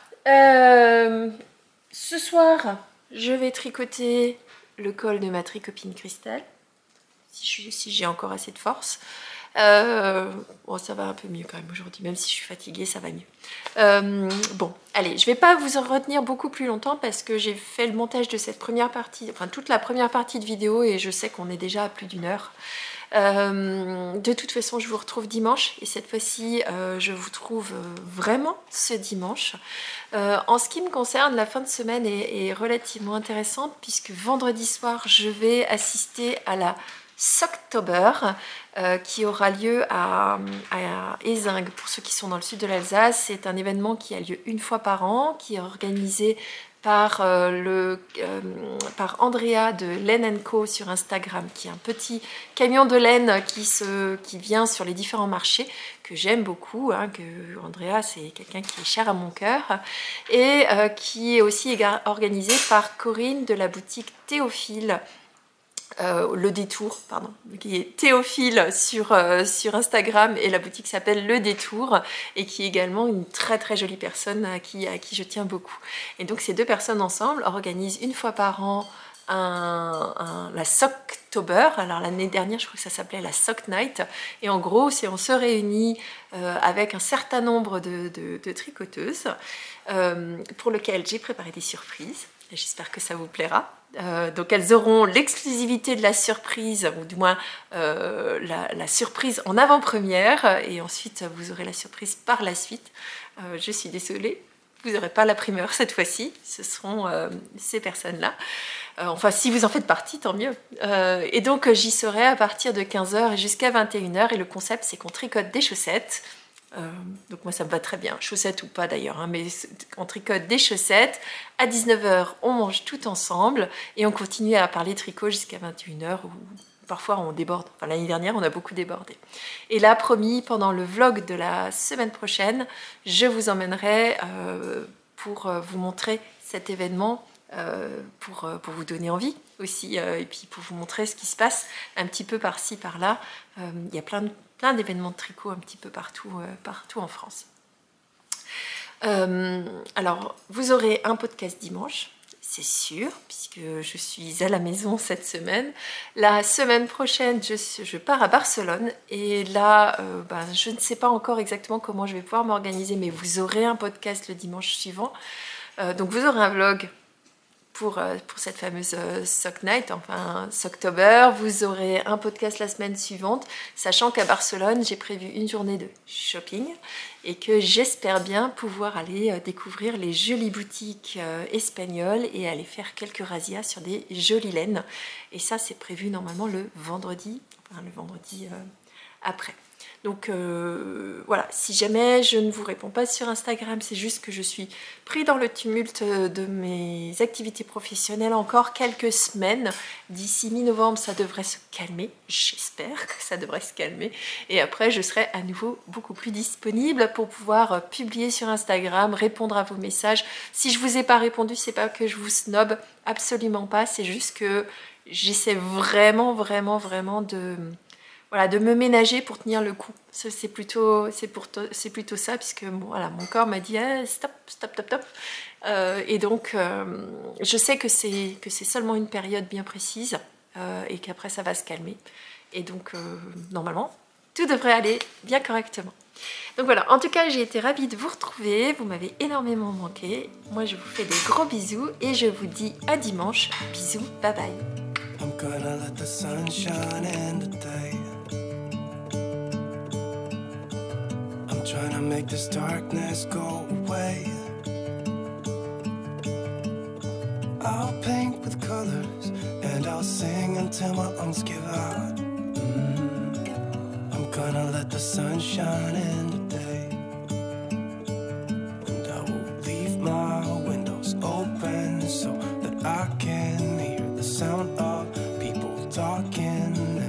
Ce soir, je vais tricoter le col de ma tricopine Christelle, si j'ai encore assez de force. Bon, ça va un peu mieux quand même aujourd'hui, même si je suis fatiguée, ça va mieux. Bon, allez, je vais pas vous en retenir beaucoup plus longtemps parce que j'ai fait le montage de cette première partie, enfin toute la première partie de vidéo et je sais qu'on est déjà à plus d'1 heure. De toute façon, je vous retrouve dimanche et cette fois-ci, je vous trouve vraiment ce dimanche. En ce qui me concerne, la fin de semaine est relativement intéressante puisque vendredi soir, je vais assister à la Socktober qui aura lieu à Ézingues. Pour ceux qui sont dans le sud de l'Alsace, c'est un événement qui a lieu 1 fois par an, qui est organisé par Andrea de Laine & Co sur Instagram, qui est un petit camion de laine qui vient sur les différents marchés, que j'aime beaucoup, hein, que Andrea c'est quelqu'un qui est cher à mon cœur, et qui est aussi organisé par Corinne de la boutique Théophile, Le Détour, pardon, qui est Théophile sur Instagram, et la boutique s'appelle Le Détour, et qui est également une très très jolie personne à qui je tiens beaucoup. Et donc ces deux personnes ensemble organisent 1 fois par an la Socktober. Alors l'année dernière, je crois que ça s'appelait la Sock Night, et en gros, on se réunit avec un certain nombre de tricoteuses, pour lequel j'ai préparé des surprises. J'espère que ça vous plaira. Donc elles auront l'exclusivité de la surprise, ou du moins la surprise en avant-première, et ensuite vous aurez la surprise par la suite. Je suis désolée, vous n'aurez pas la primeur cette fois-ci, ce seront ces personnes-là. Enfin, si vous en faites partie, tant mieux. Et donc j'y serai à partir de 15 h et jusqu'à 21 h, et le concept c'est qu'on tricote des chaussettes. Donc moi ça me va très bien, chaussettes ou pas d'ailleurs, hein, mais on tricote des chaussettes. À 19 h on mange tout ensemble et on continue à parler tricot jusqu'à 21 h où parfois on déborde. Enfin, l'année dernière on a beaucoup débordé. Et là, promis, pendant le vlog de la semaine prochaine, je vous emmènerai pour vous montrer cet événement, pour vous donner envie aussi, et puis pour vous montrer ce qui se passe un petit peu par-ci par-là. Il y a plein d'événements de tricot un petit peu partout en France. Alors, vous aurez un podcast dimanche, c'est sûr, puisque je suis à la maison cette semaine. La semaine prochaine, je pars à Barcelone, et là, je ne sais pas encore exactement comment je vais pouvoir m'organiser, mais vous aurez un podcast le dimanche suivant. Donc vous aurez un vlog pour cette fameuse Sock Night, enfin Socktober. Vous aurez un podcast la semaine suivante, sachant qu'à Barcelone, j'ai prévu une journée de shopping et que j'espère bien pouvoir aller découvrir les jolies boutiques espagnoles et aller faire quelques razzias sur des jolies laines. Et ça, c'est prévu normalement le vendredi après. Donc voilà, si jamais je ne vous réponds pas sur Instagram, c'est juste que je suis pris dans le tumulte de mes activités professionnelles encore quelques semaines. D'ici mi-novembre, ça devrait se calmer, j'espère que ça devrait se calmer. Et après, je serai à nouveau beaucoup plus disponible pour pouvoir publier sur Instagram, répondre à vos messages. Si je vous ai pas répondu, c'est pas que je vous snob, absolument pas, c'est juste que j'essaie vraiment de me ménager pour tenir le coup. C'est plutôt ça, puisque voilà, mon corps m'a dit stop. Et donc, je sais que c'est seulement une période bien précise et qu'après ça va se calmer. Et donc, normalement, tout devrait aller bien correctement. Donc voilà, en tout cas, j'ai été ravie de vous retrouver. Vous m'avez énormément manqué. Moi, je vous fais des gros bisous et je vous dis à dimanche. Bisous, bye bye. I'm gonna let the sun shine in the day. I'm trying to make this darkness go away. I'll paint with colors and I'll sing until my lungs give out. I'm gonna let the sun shine in the day. And I will leave my windows open so that I can hear the sound of people talking.